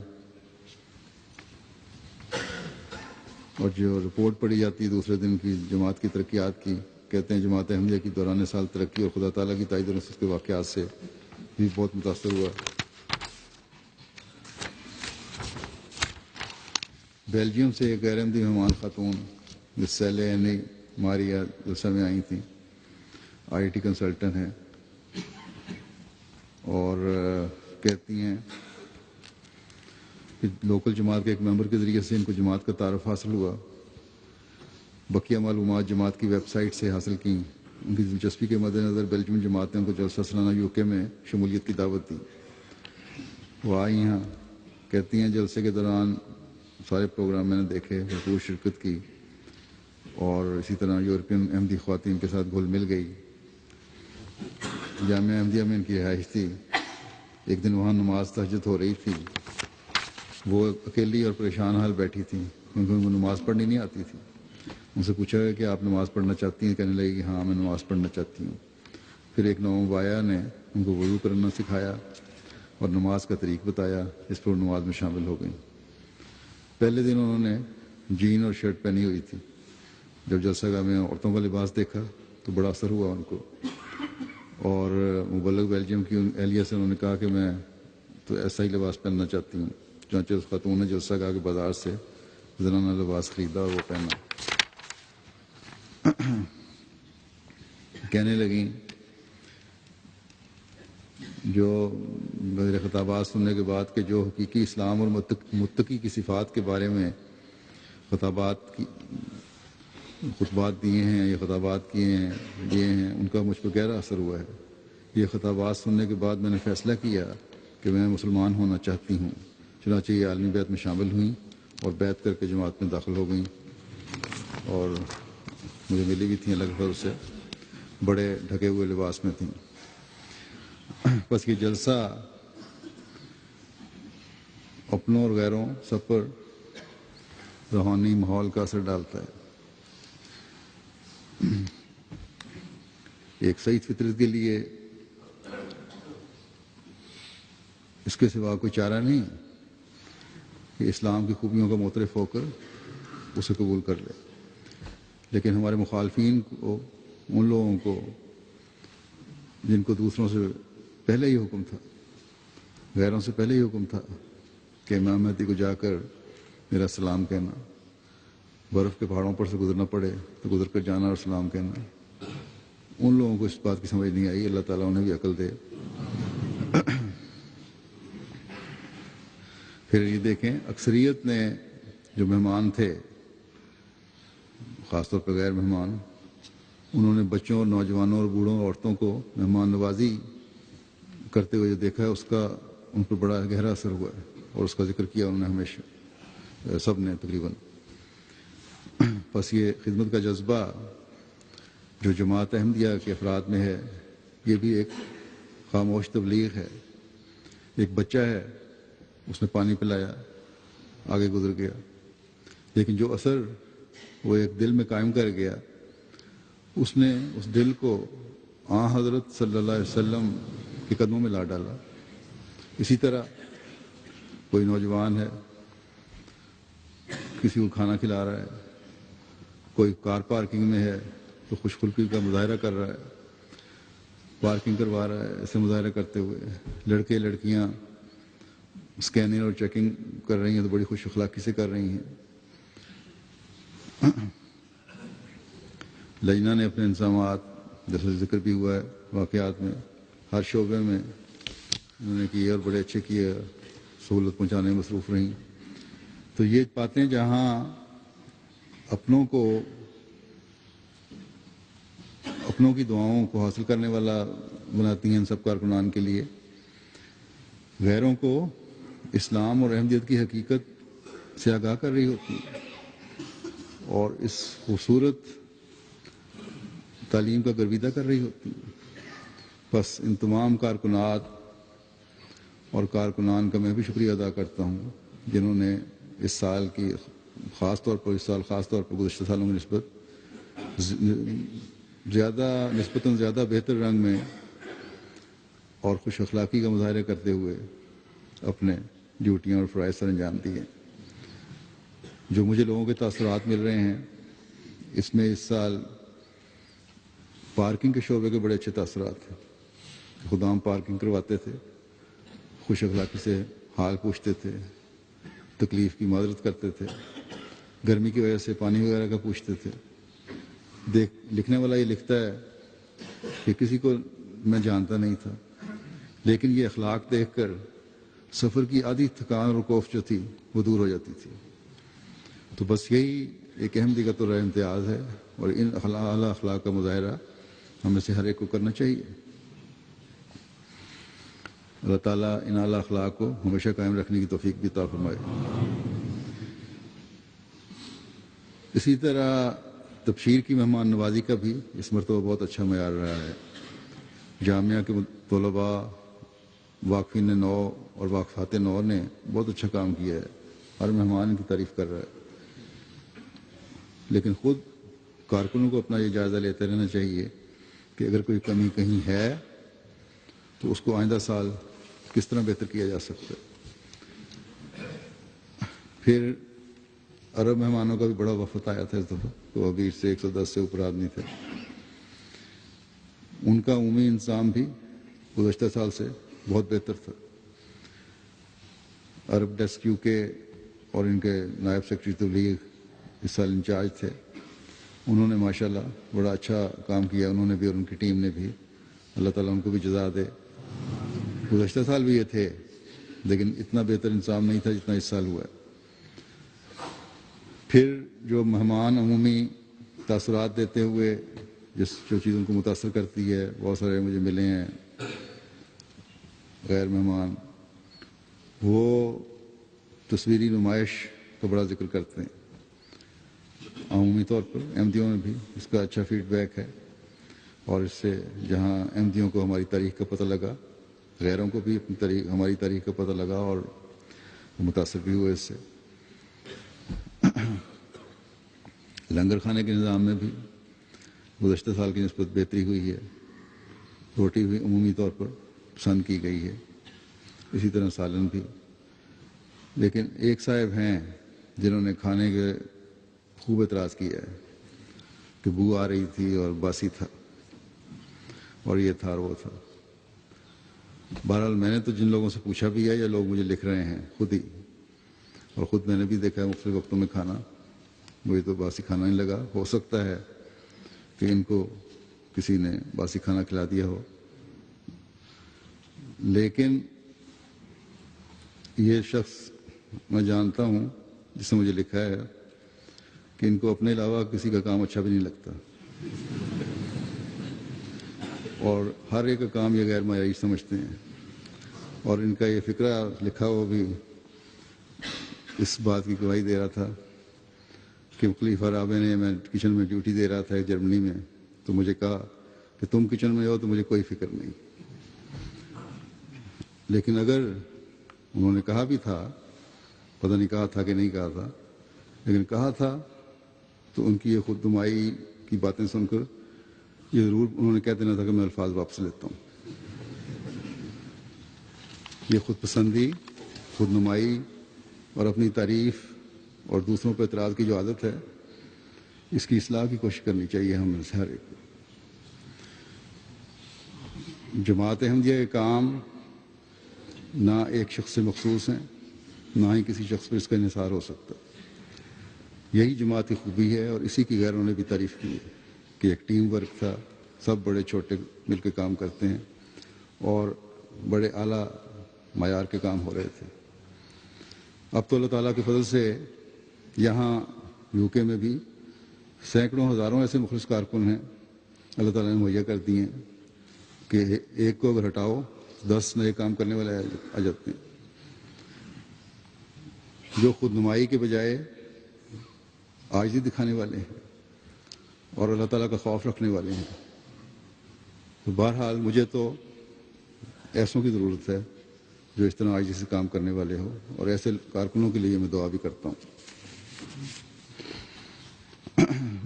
Speaker 1: اور جو رپورٹ پڑھی جاتی ہے دوسرے دن کی جماعت کی ترقیات کی، کہتے ہیں جماعت احمدیہ کی دوران سال ترقی اور خدا تعالیٰ کی تائید و نصرت کے واقعات سے بھی بہت متاثر ہوا۔ بیلجیم سے ایک غیر احمدی مہمان خاتون جس سیلے ماریا جلسہ میں آئی تھیں، آئی ٹی کنسلٹنٹ ہیں، اور کہتی ہیں کہ لوکل جماعت کے ایک ممبر کے ذریعے سے ان کو جماعت کا تعارف حاصل ہوا۔ بقیہ معلومات جماعت کی ویب سائٹ سے حاصل کیں۔ ان کی دلچسپی کے مد نظر بیلجیم جماعت نے ان کو جلسہ سالانہ یو کے میں شمولیت کی دعوت دی۔ وہ آئی یہاں، کہتی ہیں جلسے کے دوران سارے پروگرام میں نے دیکھے، بھرپور شرکت کی، اور اسی طرح یورپین احمدی خواتین کے ساتھ گھل مل گئی۔ جامعہ احمدیہ میں ان کی رہائش تھی۔ ایک دن وہاں نماز تہجد ہو رہی تھی، وہ اکیلی اور پریشان حال بیٹھی تھیں کیونکہ ان کو نماز پڑھنی نہیں آتی تھی۔ ان سے پوچھا گیا کہ آپ نماز پڑھنا چاہتی ہیں؟ کہنے لگی کہ ہاں میں نماز پڑھنا چاہتی ہوں۔ پھر ایک نوبایا نے ان کو وضو کرنا سکھایا اور نماز کا طریق بتایا، اس پر نماز میں شامل ہو گئیں۔ پہلے دن انہوں نے جین اور شرٹ پہنی ہوئی تھی۔ جب جلسہ گاہ میں عورتوں کا لباس دیکھا تو بڑا اثر ہوا ان کو، اور مبلغ بیلجیم کی اہلیہ سے انہوں نے کہا کہ میں تو ایسا ہی لباس پہننا چاہتی ہوں۔ چنانچہ اس خاتون نے جلسہ گاہ کے بازار سے زنانہ لباس خریدا اور وہ پہنا۔ کہنے لگیں جو میرے خطابات سننے کے بعد کہ جو حقیقی اسلام اور متقی کی صفات کے بارے میں خطبات دیے ہیں یا خطابات کیے ہیں ان کا مجھ پر گہرا اثر ہوا ہے۔ یہ خطابات سننے کے بعد میں نے فیصلہ کیا کہ میں مسلمان ہونا چاہتی ہوں۔ چنانچہ یہ عالمی بیعت میں شامل ہوئیں اور بیعت کر کے جماعت میں داخل ہو گئیں، اور مجھے ملی بھی تھیں اللہ کے فضل سے، بڑے ڈھکے ہوئے لباس میں تھیں۔ بس یہ جلسہ اپنوں اور غیروں سب پر روحانی ماحول کا اثر ڈالتا ہے۔ ایک صحیح فطرت کے لیے اس کے سوا کوئی چارہ نہیں کہ اسلام کی خوبیوں کا معترف ہو کر اسے قبول کر لے، لیکن ہمارے مخالفین کو، ان لوگوں کو جن کو دوسروں سے پہلے ہی حکم تھا، غیروں سے پہلے ہی حکم تھا کہ امام مہدی کو جا کر میرا سلام کہنا، برف کے پہاڑوں پر سے گزرنا پڑے تو گزر کر جانا اور سلام کہنا، ان لوگوں کو اس بات کی سمجھ نہیں آئی۔ اللہ تعالیٰ انہیں بھی عقل دے۔ پھر یہ دیکھیں اکثریت نے جو مہمان تھے، خاص طور پہ غیر مہمان، انہوں نے بچوں اور نوجوانوں اور بوڑھوں اور عورتوں کو مہمان نوازی کرتے ہوئے جو دیکھا ہے اس کا ان پر بڑا گہرا اثر ہوا ہے، اور اس کا ذکر کیا انہوں نے ہمیشہ، سب نے تقریباً۔ بس یہ خدمت کا جذبہ جو جماعت احمدیہ کے افراد میں ہے، یہ بھی ایک خاموش تبلیغ ہے۔ ایک بچہ ہے، اس نے پانی پلایا، آگے گزر گیا، لیکن جو اثر وہ ایک دل میں قائم کر گیا، اس نے اس دل کو حضرت صلی اللہ علیہ وسلم کے قدموں میں لا ڈالا۔ اسی طرح کوئی نوجوان ہے، کسی کو کھانا کھلا رہا ہے، کوئی کار پارکنگ میں ہے تو خوش خلقی کا مظاہرہ کر رہا ہے، پارکنگ کروا رہا ہے، ایسے مظاہرہ کرتے ہوئے۔ لڑکے لڑکیاں اسکیننگ اور چیکنگ کر رہی ہیں تو بڑی خوش اخلاقی سے کر رہی ہیں۔ لجنہ نے اپنے انتظامات، جیسے ذکر بھی ہوا ہے واقعات میں، ہر شعبے میں انہوں نے کیے اور بڑے اچھے کیے، سہولت پہنچانے میں مصروف رہیں۔ تو یہ باتیں جہاں اپنوں کی دعاؤں کو حاصل کرنے والا بناتی ہیں ان سب کارکنان کے لیے، غیروں کو اسلام اور احمدیت کی حقیقت سے آگاہ کر رہی ہوتی ہیں، اور اس خوبصورت تعلیم کا گرویدہ کر رہی ہوتی ہیں۔ بس ان تمام کارکنات اور کارکنان کا میں بھی شکریہ ادا کرتا ہوں جنہوں نے اس سال کی خاص طور پر گزشتہ سالوں کی نسبتاً زیادہ بہتر رنگ میں اور خوش اخلاقی کا مظاہرہ کرتے ہوئے اپنے ڈیوٹیاں اور فرائض سر انجام دیے۔ جو مجھے لوگوں کے تاثرات مل رہے ہیں، اس میں اس سال پارکنگ کے شعبے کے بڑے اچھے تاثرات ہیں۔ خدام پارکنگ کرواتے تھے، خوش اخلاقی سے حال پوچھتے تھے، تکلیف کی معذرت کرتے تھے، گرمی کی وجہ سے پانی وغیرہ کا پوچھتے تھے۔ لکھنے والا یہ لکھتا ہے کہ کسی کو میں جانتا نہیں تھا، لیکن یہ اخلاق دیکھ کر سفر کی آدھی تھکان اور کوف جو تھی وہ دور ہو جاتی تھی۔ تو بس یہی ایک احمدی کا تو امتیاز ہے، اور ان اعلیٰ اخلاق کا مظاہرہ ہمیں سے ہر ایک کو کرنا چاہیے۔ اللہ تعالیٰ ان اعلیٰ اخلاق کو ہمیشہ قائم رکھنے کی توفیق بھی عطا فرمائے۔ اسی طرح تبشیر کی مہمان نوازی کا بھی اس مرتبہ بہت اچھا معیار رہا ہے۔ جامعہ کے طلباء، واقفین نو اور واقفات نو نے بہت اچھا کام کیا ہے، ہر مہمان ان کی تعریف کر رہا ہے۔ لیکن خود کارکنوں کو اپنا یہ جائزہ لیتے رہنا چاہیے کہ اگر کوئی کمی کہیں ہے تو اس کو آئندہ سال کس طرح بہتر کیا جا سکتا ہے۔ پھر عرب مہمانوں کا بھی بڑا وفد آیا تھا اس دفعہ، تو ابھی سے 110 سے اوپر آدمی تھے۔ ان کا عمومی انتظام بھی گزشتہ سال سے بہت بہتر تھا۔ عرب ڈیسک یو کے اور ان کے نائب سیکرٹری تبلیغ اس سال انچارج تھے، انہوں نے ماشاءاللہ بڑا اچھا کام کیا، انہوں نے بھی اور ان کی ٹیم نے بھی، اللہ تعالیٰ ان کو بھی جزا دے۔ گزشتہ سال بھی یہ تھے، لیکن اتنا بہتر انتظام نہیں تھا جتنا اس سال ہوا ہے۔ پھر جو مہمان عمومی تاثرات دیتے ہوئے جو چیز ان کو متاثر کرتی ہے، بہت سارے مجھے ملے ہیں غیر مہمان، وہ تصویری نمائش کا بڑا ذکر کرتے ہیں۔ عمومی طور پر احمدیوں میں بھی اس کا اچھا فیڈ بیک ہے، اور اس سے جہاں احمدیوں کو ہماری تاریخ کا پتہ لگا، غیروں کو بھی ہماری تاریخ کا پتہ لگا اور متاثر بھی ہوئے اس سے۔ لنگر کھانے کے نظام میں بھی گزشتہ سال کی نسبت بہتری ہوئی ہے، روٹی بھی عمومی طور پر پسند کی گئی ہے، اسی طرح سالن بھی۔ لیکن ایک صاحب ہیں جنہوں نے کھانے کے خوب اعتراض کیا ہے کہ بو آ رہی تھی اور باسی تھا اور یہ تھا اور وہ تھا۔ بہرحال میں نے تو جن لوگوں سے پوچھا بھی ہے یا لوگ مجھے لکھ رہے ہیں خود ہی، اور خود میں نے بھی دیکھا ہے مختلف وقتوں میں کھانا، مجھے تو باسی کھانا نہیں لگا۔ ہو سکتا ہے کہ ان کو کسی نے باسی کھانا کھلا دیا ہو، لیکن یہ شخص میں جانتا ہوں جس نے مجھے لکھا ہے کہ ان کو اپنے علاوہ کسی کا کام اچھا بھی نہیں لگتا، اور ہر ایک کا کام یہ غیر معیاری سمجھتے ہیں، اور ان کا یہ فقرہ لکھا ہوا بھی اس بات کی گواہی دے رہا تھا کہ خلیفہ رابع نے، میں کچن میں ڈیوٹی دے رہا تھا جرمنی میں، تو مجھے کہا کہ تم کچن میں ہو تو مجھے کوئی فکر نہیں، لیکن اگر انہوں نے کہا بھی تھا، پتہ نہیں کہا تھا کہ نہیں کہا تھا، لیکن کہا تھا تو ان کی یہ خود نمائی کی باتیں سن کر یہ ضرور انہوں نے کہہ دینا تھا کہ میں الفاظ واپس لیتا ہوں۔ یہ خود پسندی، خود نمائی اور اپنی تعریف اور دوسروں پر اعتراض کی جو عادت ہے، اس کی اصلاح کی کوشش کرنی چاہیے ہم سے ہر ایک کو۔ جماعت احمدیہ کے کام نہ ایک شخص سے مخصوص ہیں، نہ ہی کسی شخص پر اس کا انحصار ہو سکتا۔ یہی جماعت کی خوبی ہے، اور اسی کی غیروں نے بھی تعریف کی ہے کہ ایک ٹیم ورک تھا، سب بڑے چھوٹے مل کے کام کرتے ہیں اور بڑے اعلیٰ معیار کے کام ہو رہے تھے۔ اب تو اللہ تعالیٰ کے فضل سے یہاں یو کے میں بھی سینکڑوں ہزاروں ایسے مخلص کارکن ہیں اللہ تعالیٰ نے مہیا کر دی ہیں کہ ایک کو اگر ہٹاؤ 10 نئے کام کرنے والے آ جاتے ہیں، جو خود نمائی کے بجائے عاجزی دکھانے والے ہیں اور اللہ تعالیٰ کا خوف رکھنے والے ہیں۔ تو بہرحال مجھے تو ایسوں کی ضرورت ہے جو اس طرح عاجزی سے کام کرنے والے ہو، اور ایسے کارکنوں کے لیے میں دعا بھی کرتا ہوں۔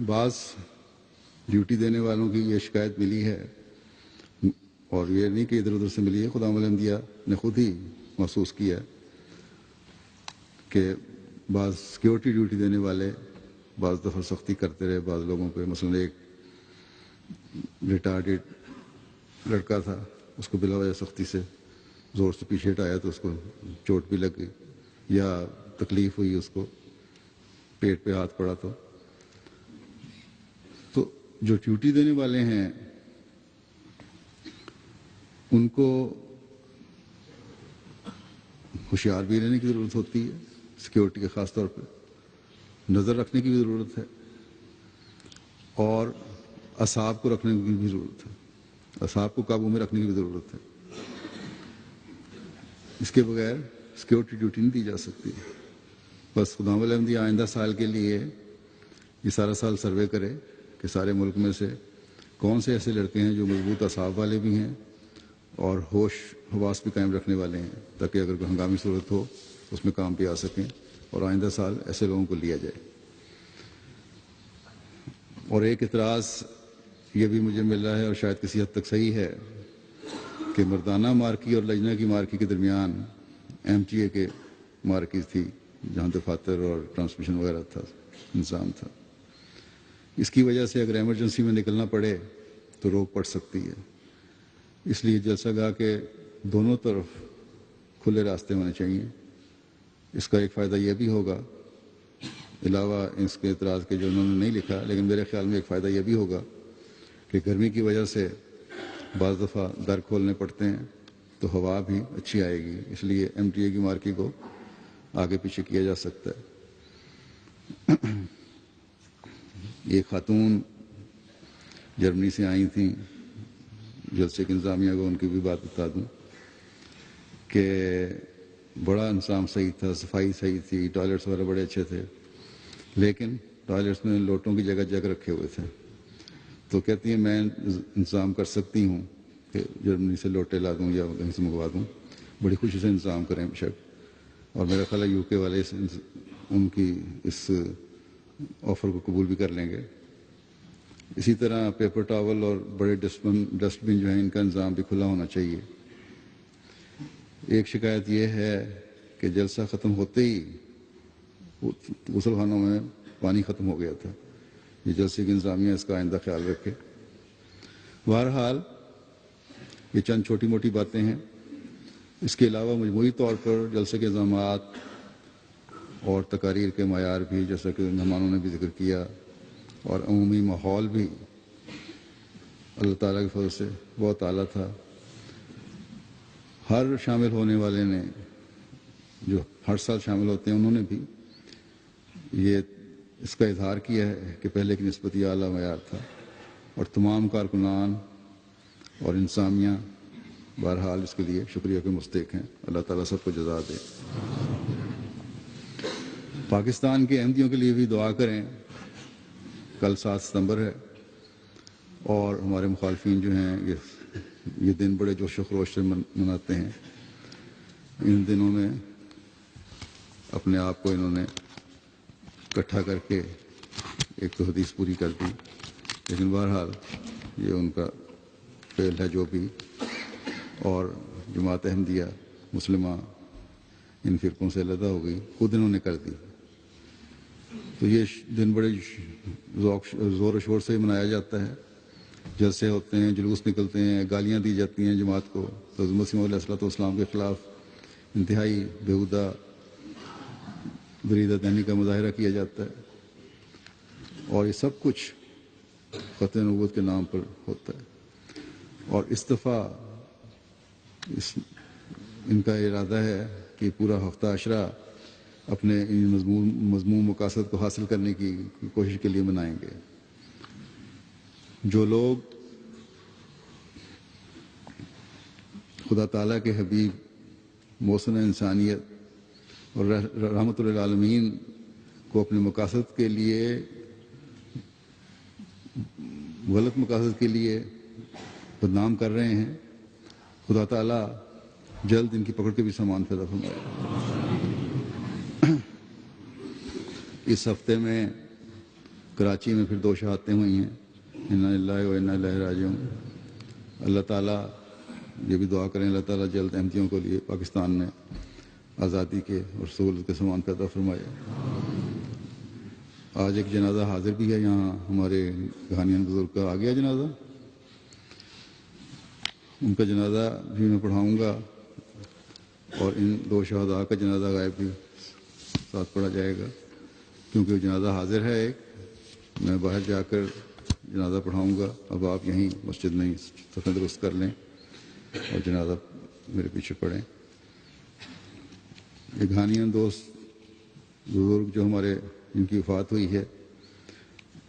Speaker 1: بعض ڈیوٹی دینے والوں کی یہ شکایت ملی ہے، اور یہ نہیں کہ ادھر ادھر سے ملی ہے، خدام احمدیہ نے خود ہی محسوس کیا کہ بعض سیکیورٹی ڈیوٹی دینے والے بعض دفعہ سختی کرتے رہے بعض لوگوں پہ۔ مثلا ایک ریٹارڈیڈ لڑکا تھا، اس کو بلا وجہ سختی سے زور سے پیچھے ہٹایا تو اس کو چوٹ بھی لگ گئی، یا تکلیف ہوئی، اس کو پیٹ پہ ہاتھ پڑا۔ تو جو ڈیوٹی دینے والے ہیں ان کو ہوشیار بھی رہنے کی ضرورت ہوتی ہے، سیکیورٹی کے خاص طور پہ نظر رکھنے کی بھی ضرورت ہے، اور اعصاب کو رکھنے کی بھی ضرورت ہے، اعصاب کو قابو میں رکھنے کی بھی ضرورت ہے۔ اس کے بغیر سیکیورٹی ڈیوٹی نہیں دی جا سکتی۔ بس خدام احمدیہ آئندہ سال کے لیے یہ سارا سال سروے کرے کہ سارے ملک میں سے کون سے ایسے لڑکے ہیں جو مضبوط اعصاب والے بھی ہیں اور ہوش حواس بھی قائم رکھنے والے ہیں، تاکہ اگر کوئی ہنگامی صورت ہو تو اس میں کام پہ آ سکیں، اور آئندہ سال ایسے لوگوں کو لیا جائے۔ اور ایک اعتراض یہ بھی مجھے مل رہا ہے، اور شاید کسی حد تک صحیح ہے، کہ مردانہ مارکی اور لجنہ کی مارکی کے درمیان ایم ٹی اے کے مارکی تھی، جہاں دفاتر اور ٹرانسمیشن وغیرہ تھا، نظام تھا۔ اس کی وجہ سے اگر ایمرجنسی میں نکلنا پڑے تو روک پڑ سکتی ہے۔ اس لیے جلسہ گاہ کے دونوں طرف کھلے راستے ہونے چاہیے۔ اس کا ایک فائدہ یہ بھی ہوگا، علاوہ اس کے اعتراض کے جو انہوں نے نہیں لکھا، لیکن میرے خیال میں ایک فائدہ یہ بھی ہوگا کہ گرمی کی وجہ سے بعض دفعہ در کھولنے پڑتے ہیں تو ہوا بھی اچھی آئے گی، اس لیے ایم ٹی اے کی مارکی کو آگے پیچھے کیا جا سکتا ہے۔ ایک خاتون جرمنی سے آئی تھیں، جلسے کی انتظامیہ کو ان کی بھی بات بتا دوں کہ بڑا انتظام صحیح تھا، صفائی صحیح تھی، ٹوائلٹس وغیرہ بڑے اچھے تھے، لیکن ٹوائلٹس میں لوٹوں کی جگہ جگ رکھے ہوئے تھے۔ تو کہتی ہیں میں انتظام کر سکتی ہوں کہ جرمنی سے لوٹے لا دوں یا کہیں سے منگوا دوں، بڑی خوشی سے انتظام کریں بشک، اور میرا خیال ہے یو کے والے ان کی اس آفر کو قبول بھی کر لیں گے۔ اسی طرح پیپر ٹاول اور بڑے ڈسٹ بن جو ہیں ان کا نظام بھی کھلا ہونا چاہیے۔ ایک شکایت یہ ہے کہ جلسہ ختم ہوتے ہی غسل خانوں میں پانی ختم ہو گیا تھا۔ یہ جلسے کی انتظامیہ اس کا آئندہ خیال رکھے۔ بہرحال یہ چند چھوٹی موٹی باتیں ہیں، اس کے علاوہ مجموعی طور پر جلسے کے انتظامات اور تقاریر کے معیار بھی، جیسا کہ مہمانوں نے بھی ذکر کیا، اور عمومی ماحول بھی اللہ تعالیٰ کے فضل سے بہت اعلیٰ تھا۔ ہر شامل ہونے والے نے جو ہر سال شامل ہوتے ہیں انہوں نے بھی یہ اس کا اظہار کیا ہے کہ پہلے کی نسبت یہ اعلیٰ معیار تھا، اور تمام کارکنان اور انسامیہ بہرحال اس کے لیے شکریہ کے مستحق ہیں۔ اللہ تعالیٰ سب کو جزا دے۔ پاکستان کے احمدیوں کے لیے بھی دعا کریں۔ کل 7 ستمبر ہے اور ہمارے مخالفین جو ہیں یہ دن بڑے جوش و خروش سے مناتے ہیں۔ ان دنوں میں اپنے آپ کو انہوں نے اکٹھا کر کے ایک تو حدیث پوری کر دی، لیکن بہرحال یہ ان کا فعل ہے جو بھی، اور جماعت احمدیہ مسلمہ ان فرقوں سے علیحدہ ہو گئی، خود انہوں نے کر دی۔ تو یہ دن بڑے زور و شور سے منایا جاتا ہے، جلسے ہوتے ہیں، جلوس نکلتے ہیں، گالیاں دی جاتی ہیں جماعت کو، تو حضرت مسیح علیہ السلام کے خلاف انتہائی بیہودہ بریدہ دینی کا مظاہرہ کیا جاتا ہے، اور یہ سب کچھ ختم نبوت کے نام پر ہوتا ہے۔ اور اس دفعہ ان کا ارادہ ہے کہ پورا ہفتہ عشرہ اپنے ان مضمون مقاصد کو حاصل کرنے کی کوشش کے لیے منائیں گے۔ جو لوگ خدا تعالیٰ کے حبیب محسن انسانیت اور رحمت للعالمین کو اپنے مقاصد کے لیے، غلط مقاصد کے لیے بدنام کر رہے ہیں، خدا تعالیٰ جلد ان کی پکڑ کے بھی سامان پیدا فرمائے۔ اس ہفتے میں کراچی میں پھر 2 شہادتیں ہوئی ہیں، انا للہ و انا الیہ راجعون۔ اللہ تعالیٰ یہ بھی دعا کریں اللہ تعالیٰ جلد احمدیوں کے لیے پاکستان میں آزادی کے اور سہولت کے سامان پیدا فرمائے۔ آج ایک جنازہ حاضر بھی ہے یہاں، ہمارے گھانیان بزرگ کا آ گیا جنازہ، ان کا جنازہ بھی میں پڑھاؤں گا، اور ان 2 شہداء کا جنازہ غائب بھی ساتھ پڑھا جائے گا، کیونکہ جنازہ حاضر ہے ایک، میں باہر جا کر جنازہ پڑھاؤں گا۔ اب آپ یہیں مسجد میں صفیں درست کر لیں اور جنازہ میرے پیچھے پڑھیں۔ یہ گھانیان دوست بزرگ جو ہمارے ان کی وفات ہوئی ہے،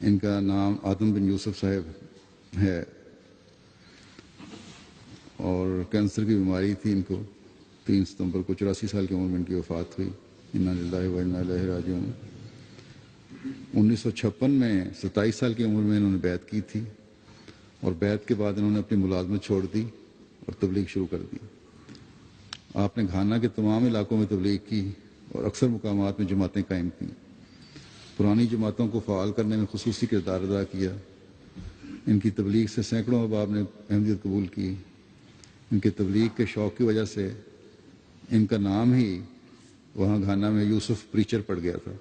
Speaker 1: ان کا نام آدم بن یوسف صاحب ہے، اور کینسر کی بیماری تھی ان کو۔ 3 ستمبر کو 84 سال کی عمر میں ان کی وفات ہوئی۔ انا للہ و انا الیہ راجعون۔ 1956 میں 27 سال کی عمر میں انہوں نے بیعت کی تھی، اور بیعت کے بعد انہوں نے اپنی ملازمت چھوڑ دی اور تبلیغ شروع کر دی۔ آپ نے گھانا کے تمام علاقوں میں تبلیغ کی اور اکثر مقامات میں جماعتیں قائم کیں۔ پرانی جماعتوں کو فعال کرنے میں خصوصی کردار ادا کیا۔ ان کی تبلیغ سے سینکڑوں احباب نے احمدیت قبول کی۔ ان کے تبلیغ کے شوق کی وجہ سے ان کا نام ہی وہاں گھانا میں یوسف پریچر پڑ گیا تھا۔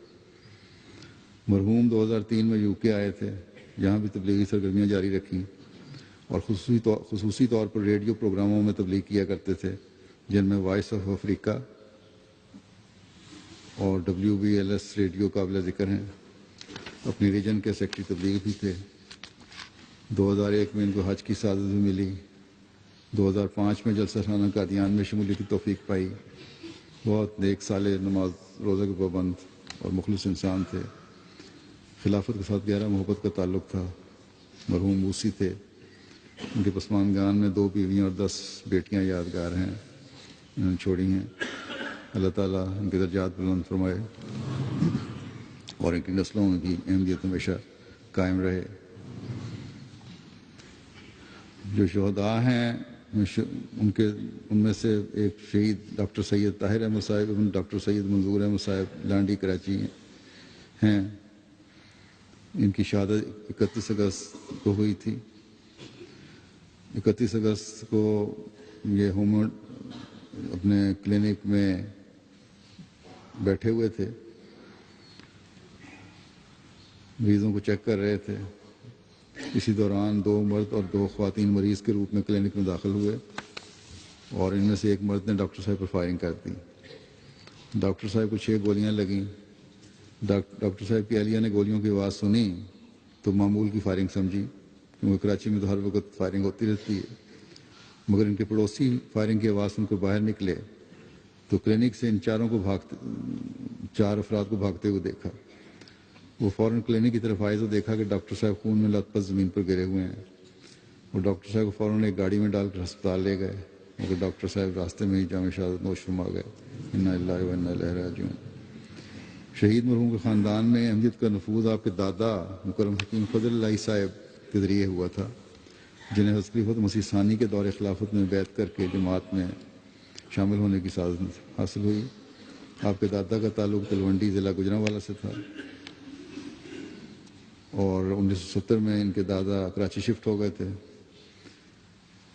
Speaker 1: مرحوم 2003 میں UK آئے تھے، یہاں بھی تبلیغی سرگرمیاں جاری رکھیں، اور خصوصی طور پر ریڈیو پروگراموں میں تبلیغ کیا کرتے تھے، جن میں وائس آف افریقہ اور WBLS ریڈیو قابل ذکر ہیں۔ اپنی ریجن کے سیکٹری تبلیغ بھی تھے۔ 2001 میں ان کو حج کی سعادت بھی ملی۔ 2005 میں جلسہ سالانہ قادیان میں شمولیت کی توفیق پائی۔ بہت نیک صالح، نماز روزہ کے پابند اور مخلص انسان تھے۔ خلافت کے ساتھ گہرا محبت کا تعلق تھا۔ مرحوم موسی تھے، ان کے پسماندگان میں 2 بیویاں اور 10 بیٹیاں یادگار ہیں، انہوں نے چھوڑی ہیں۔ اللہ تعالیٰ ان کے درجات بلند فرمائے اور ان کی نسلوں میں بھی احمدیت ہمیشہ قائم رہے۔ جو شہداء ہیں ان میں سے ایک شہید ڈاکٹر سید طاہر احمد صاحب ابن ڈاکٹر سید منظور احمد صاحب لانڈی کراچی ہیں۔ ان کی شہادت 31 اگست کو ہوئی تھی۔ 31 اگست کو یہ اپنے کلینک میں بیٹھے ہوئے تھے، مریضوں کو چیک کر رہے تھے۔ اسی دوران 2 مرد اور 2 خواتین مریض کے روپ میں کلینک میں داخل ہوئے، اور ان میں سے ایک مرد نے ڈاکٹر صاحب پر فائرنگ کر دی۔ ڈاکٹر صاحب کو 6 گولیاں لگیں۔ ڈاکٹر صاحب کی اہلیہ نے گولیوں کی آواز سنی تو معمول کی فائرنگ سمجھی، کیونکہ کراچی میں تو ہر وقت فائرنگ ہوتی رہتی ہے، مگر ان کے پڑوسی فائرنگ کی آواز سن کر باہر نکلے تو کلینک سے ان چار افراد کو بھاگتے ہوئے دیکھا. وہ فوراً کلینک کی طرف آئے تو دیکھا کہ ڈاکٹر صاحب خون میں لت پت زمین پر گرے ہوئے ہیں. وہ ڈاکٹر صاحب کو فوراً ایک گاڑی میں ڈال کر ہسپتال لے گئے، مگر ڈاکٹر صاحب راستے میں ہی جام شہادت نوش فرما گئے. انا للہ و انا الیہ راجعون. شہید مرحوم کے خاندان میں احمدیت کا نفوذ آپ کے دادا مکرم حکیم فضل اللہ صاحب کے ذریعے ہوا تھا، جنہیں حضرت خلیفۃ مسیح ثانی کے دور خلافت میں بیعت کر کے جماعت میں شامل ہونے کی سعادت حاصل ہوئی. آپ کے دادا کا تعلق تلونڈی ضلع گوجرانوالہ سے تھا، اور 1970 میں ان کے دادا کراچی شفٹ ہو گئے تھے.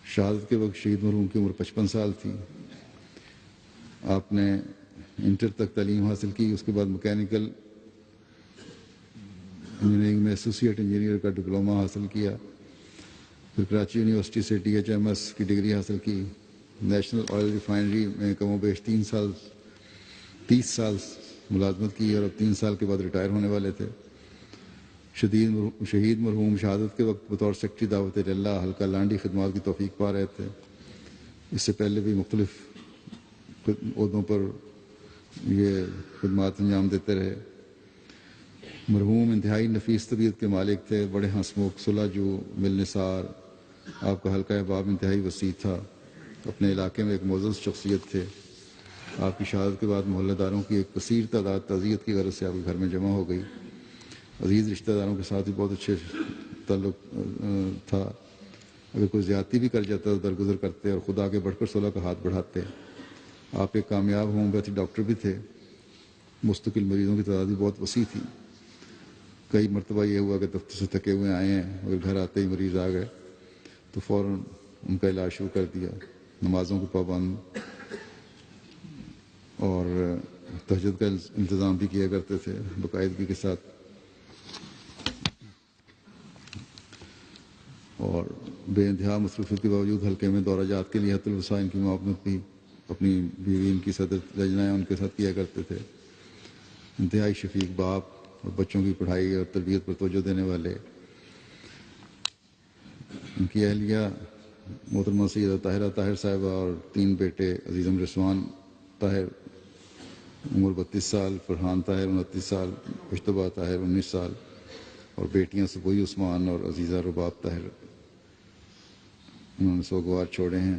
Speaker 1: شہادت کے وقت شہید مرحوم کی عمر 55 سال تھی. آپ نے انٹر تک تعلیم حاصل کی، اس کے بعد مکینیکل انجینئرنگ میں ایسوسیٹ انجینئر کا ڈپلومہ حاصل کیا. پھر کراچی یونیورسٹی سے DHMS کی ڈگری حاصل کی. نیشنل آئل ریفائنری میں کم و بیش 30 سال ملازمت کی، اور اب 3 سال کے بعد ریٹائر ہونے والے تھے. شہید مرحوم شہادت کے وقت بطور سیکرٹری دعوت اللہ حلقہ لانڈی خدمات کی توفیق پا رہے تھے. اس سے پہلے بھی مختلف عہدوں پر یہ خدمات انجام دیتے رہے. مرحوم انتہائی نفیس طبیعت کے مالک تھے، بڑے ہنسمکھ، صلح جو، ملنسار. آپ کا حلقہ احباب انتہائی وسیع تھا. اپنے علاقے میں ایک معزز شخصیت تھے. آپ کی شہادت کے بعد محلہ داروں کی ایک کثیر تعداد تعزیت کی غرض سے آپ کے گھر میں جمع ہو گئی. عزیز رشتہ داروں کے ساتھ بھی بہت اچھے تعلق تھا. اگر کوئی زیادتی بھی کر جاتا تو درگزر کرتے اور خود آگے بڑھ کر صلح کا ہاتھ بڑھاتے. آپ ایک کامیاب ہومیوپیتھی ڈاکٹر بھی تھے. مستقل مریضوں کی تعداد بھی بہت وسیع تھی. کئی مرتبہ یہ ہوا کہ دفتر سے تھکے ہوئے آئے ہیں، اگر گھر آتے ہی مریض آ گئے تو فوراً ان کا علاج شروع کر دیا. نمازوں کو پابند اور تہجد کا انتظام بھی کیا کرتے تھے باقاعدگی کے ساتھ. اور بے انتہا مصروفیت کے باوجود حلقے میں دورہ جات کے لیے حت الوسع ان کی معاونت بھی اپنی بیوی ان کی صدر لجنہ ان کے ساتھ کیا کرتے تھے. انتہائی شفیق باپ اور بچوں کی پڑھائی اور تربیت پر توجہ دینے والے. ان کی اہلیہ محترمہ سیدہ طاہرہ طاہر صاحبہ اور 3 بیٹے عزیزم رضوان طاہر عمر 32 سال، فرحان طاہر 29 سال، مشتبہ طاہر 19 سال، اور بیٹیاں سبوئی عثمان اور عزیزہ رباب طاہر. انہوں نے سوگوار چھوڑے ہیں.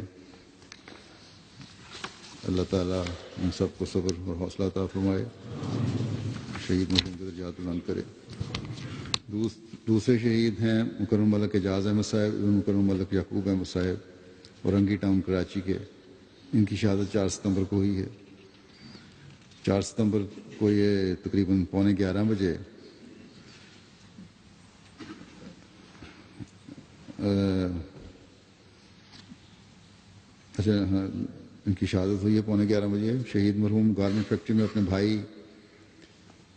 Speaker 1: اللہ تعالیٰ ان سب کو صبر اور حوصلہ عطا فرمائے، شہید مرحوم کے درجات بلند کرے. دوسرے شہید ہیں مکرم ملک اعجاز احمد صاحب، مکرم ملک یعقوب احمد صاحب، اورنگی ٹاؤن کراچی کے. ان کی شہادت 4 ستمبر کو ہوئی ہے. 4 ستمبر کو یہ تقریباً 11:15 بجے ان کی شہادت ہوئی ہے 11:15 بجے. شہید مرحوم گارمنٹ فیکٹری میں اپنے بھائی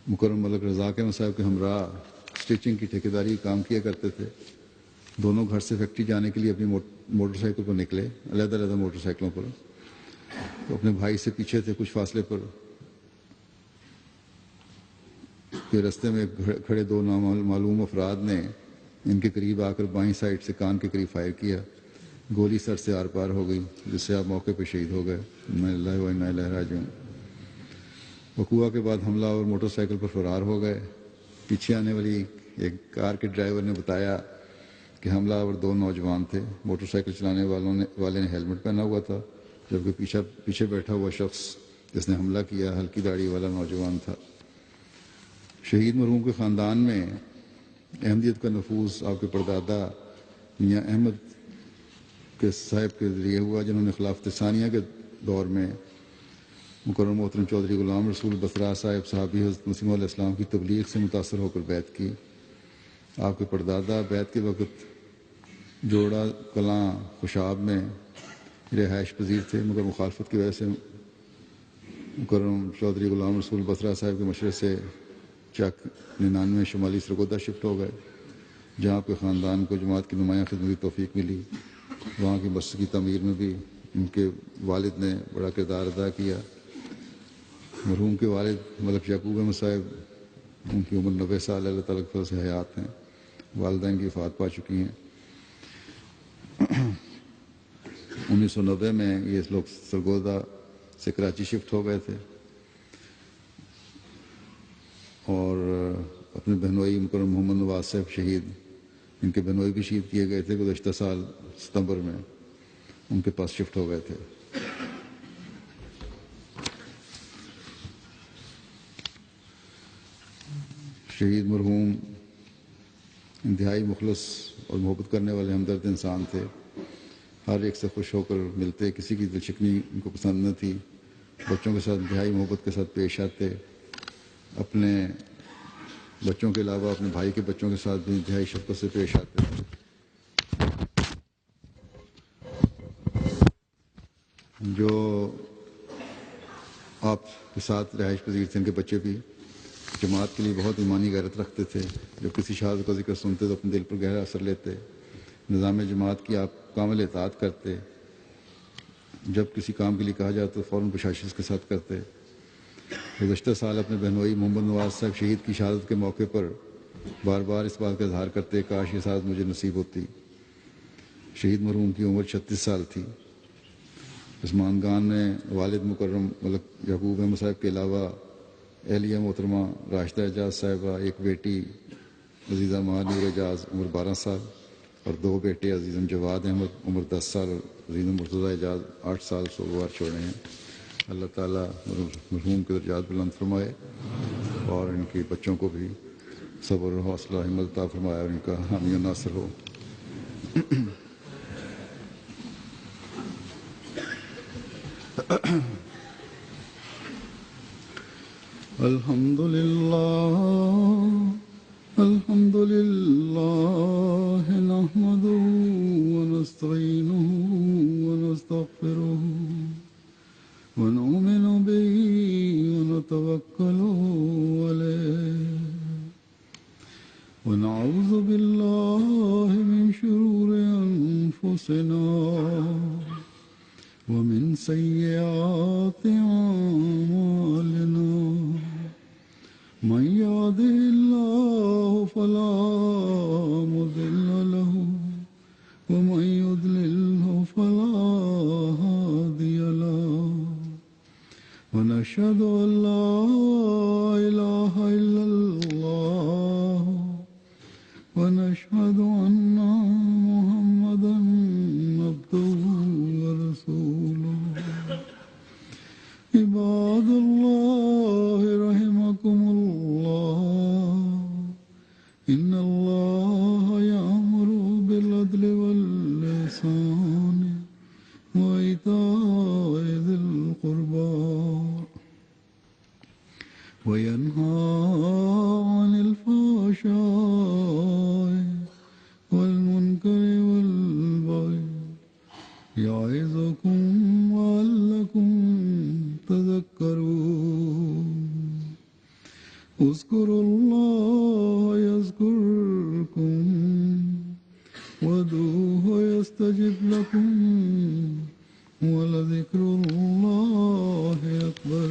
Speaker 1: مکرم ملک رضاق احمد صاحب کے ہمراہ اسٹیچنگ کی ٹھیکیداری کام کیا کرتے تھے. دونوں گھر سے فیکٹری جانے کے لیے اپنی موٹر سائیکل پر نکلے، علیحدہ علیحدہ موٹر سائیکلوں پر. تو اپنے بھائی سے پیچھے تھے کچھ فاصلے پر کہ رستے میں کھڑے 2 نامعلوم افراد نے ان کے قریب آ کر بائیں سائڈ سے کان کے قریب فائر کیا. گولی سر سے آر پار ہو گئی، جس سے آپ موقع پہ شہید ہو گئے. انا للہ و انا الیہ راجعون. وقوعہ کے بعد حملہ اور موٹر سائیکل پر فرار ہو گئے. پیچھے آنے والی ایک کار کے ڈرائیور نے بتایا کہ حملہ اور 2 نوجوان تھے. موٹر سائیکل چلانے والے نے ہیلمٹ پہنا ہوا تھا، جبکہ پیچھے بیٹھا ہوا شخص جس نے حملہ کیا ہلکی داڑھی والا نوجوان تھا. شہید مرحوم کے خاندان میں احمدیت کا نفوذ آپ کے پردادا میاں احمد کے صاحب کے ذریعے ہوا، جنہوں نے خلافت ثانیہ کے دور میں مکرم محترم چودھری غلام رسول بسرا صاحب صحابی حضرت مسیح علیہ السلام کی تبلیغ سے متاثر ہو کر بیعت کی. آپ کے پردادا بیعت کے وقت جوڑا کلاں خوشاب میں رہائش پذیر تھے، مگر مخالفت کی وجہ سے مکرم چودھری غلام رسول بسرا صاحب کے مشورے سے چک 99 شمالی سرگودا شفٹ ہو گئے، جہاں آپ کے خاندان کو جماعت کی نمایاں خدمت کی توفیق ملی. وہاں کی مسجد کی تعمیر میں بھی ان کے والد نے بڑا کردار ادا کیا. مرحوم کے والد ملک یعقوب احمد صاحب، ان کی عمر 90 سال، اللہ تعالیٰ کے فضل سے حیات ہیں. والدین کی وفات پا چکی ہیں. 1990 میں یہ لوگ سرگودا سے کراچی شفٹ ہو گئے تھے اور اپنے بہنوئی مکرم محمد نواز صاحب شہید، ان کے بہنوئی بھی شہید کیے گئے تھے، گزشتہ سال ستمبر میں ان کے پاس شفٹ ہو گئے تھے۔ شہید مرحوم انتہائی مخلص اور محبت کرنے والے ہمدرد انسان تھے، ہر ایک سے خوش ہو کر ملتے، کسی کی دل شکنی ان کو پسند نہ تھی، بچوں کے ساتھ انتہائی محبت کے ساتھ پیش آتے، اپنے بچوں کے علاوہ اپنے بھائی کے بچوں کے ساتھ بھی انتہائی شفقت سے پیش آتے تھے۔ جو آپ کے ساتھ رہائش پذیر تھے، ان کے بچے بھی جماعت کے لیے بہت ایمانی غیرت رکھتے تھے، جب کسی شہادت کا ذکر سنتے تو اپنے دل پر گہرا اثر لیتے، نظام جماعت کی آپ کامل اطاعت کرتے، جب کسی کام کے لیے کہا جاتا تو فوراً بشاشت کے ساتھ کرتے۔ گزشتہ سال اپنے بہنوئی محمد نواز صاحب شہید کی شہادت کے موقع پر بار بار اس بات کا اظہار کرتے، کاش یہ سعادت مجھے نصیب ہوتی۔ شہید مرحوم کی عمر 36 سال تھی۔ عثمان خان نے والد مکرم ملک یعقوب احمد صاحب کے علاوہ اہلیہ محترمہ راشدہ اعجاز صاحبہ، ایک بیٹی عزیزہ ماں نور اعجاز عمر 12 سال اور 2 بیٹے عزیزم جواد احمد عمر 10 سال اور عزیزم مرتضیٰ اعجاز 8 سال سوگوار چھوڑے ہیں۔ اللہ تعالیٰ مرحوم کے درجات بلند فرمائے اور ان کے بچوں کو بھی صبر و حوصلہ ہمت عطا فرمائے اور ان کا حامی و ناصر ہو۔ الحمد لله نحمده ونستعينه ونستغفره ونؤمن به ونتوكل عليه ونعوذ بالله من شرور أنفسنا ومن سيئات أعمالنا، من يهده الله فلا مضل له ومن يضلله فلا هادي له، ونشهد أن لا إله إلا الله ونشهد أن محمدا عبده ورسوله۔ عباد الله رحمكم الله، إن الله يأمر بالعدل والإحسان وإيتاء ذي القربى وينهى عن الفحشاء والمنكر والبغي يعظكم لعلكم تذكرون۔ اذكروا الله يذكركم وادعوه يستجب لكم ولذكر الله أكبر۔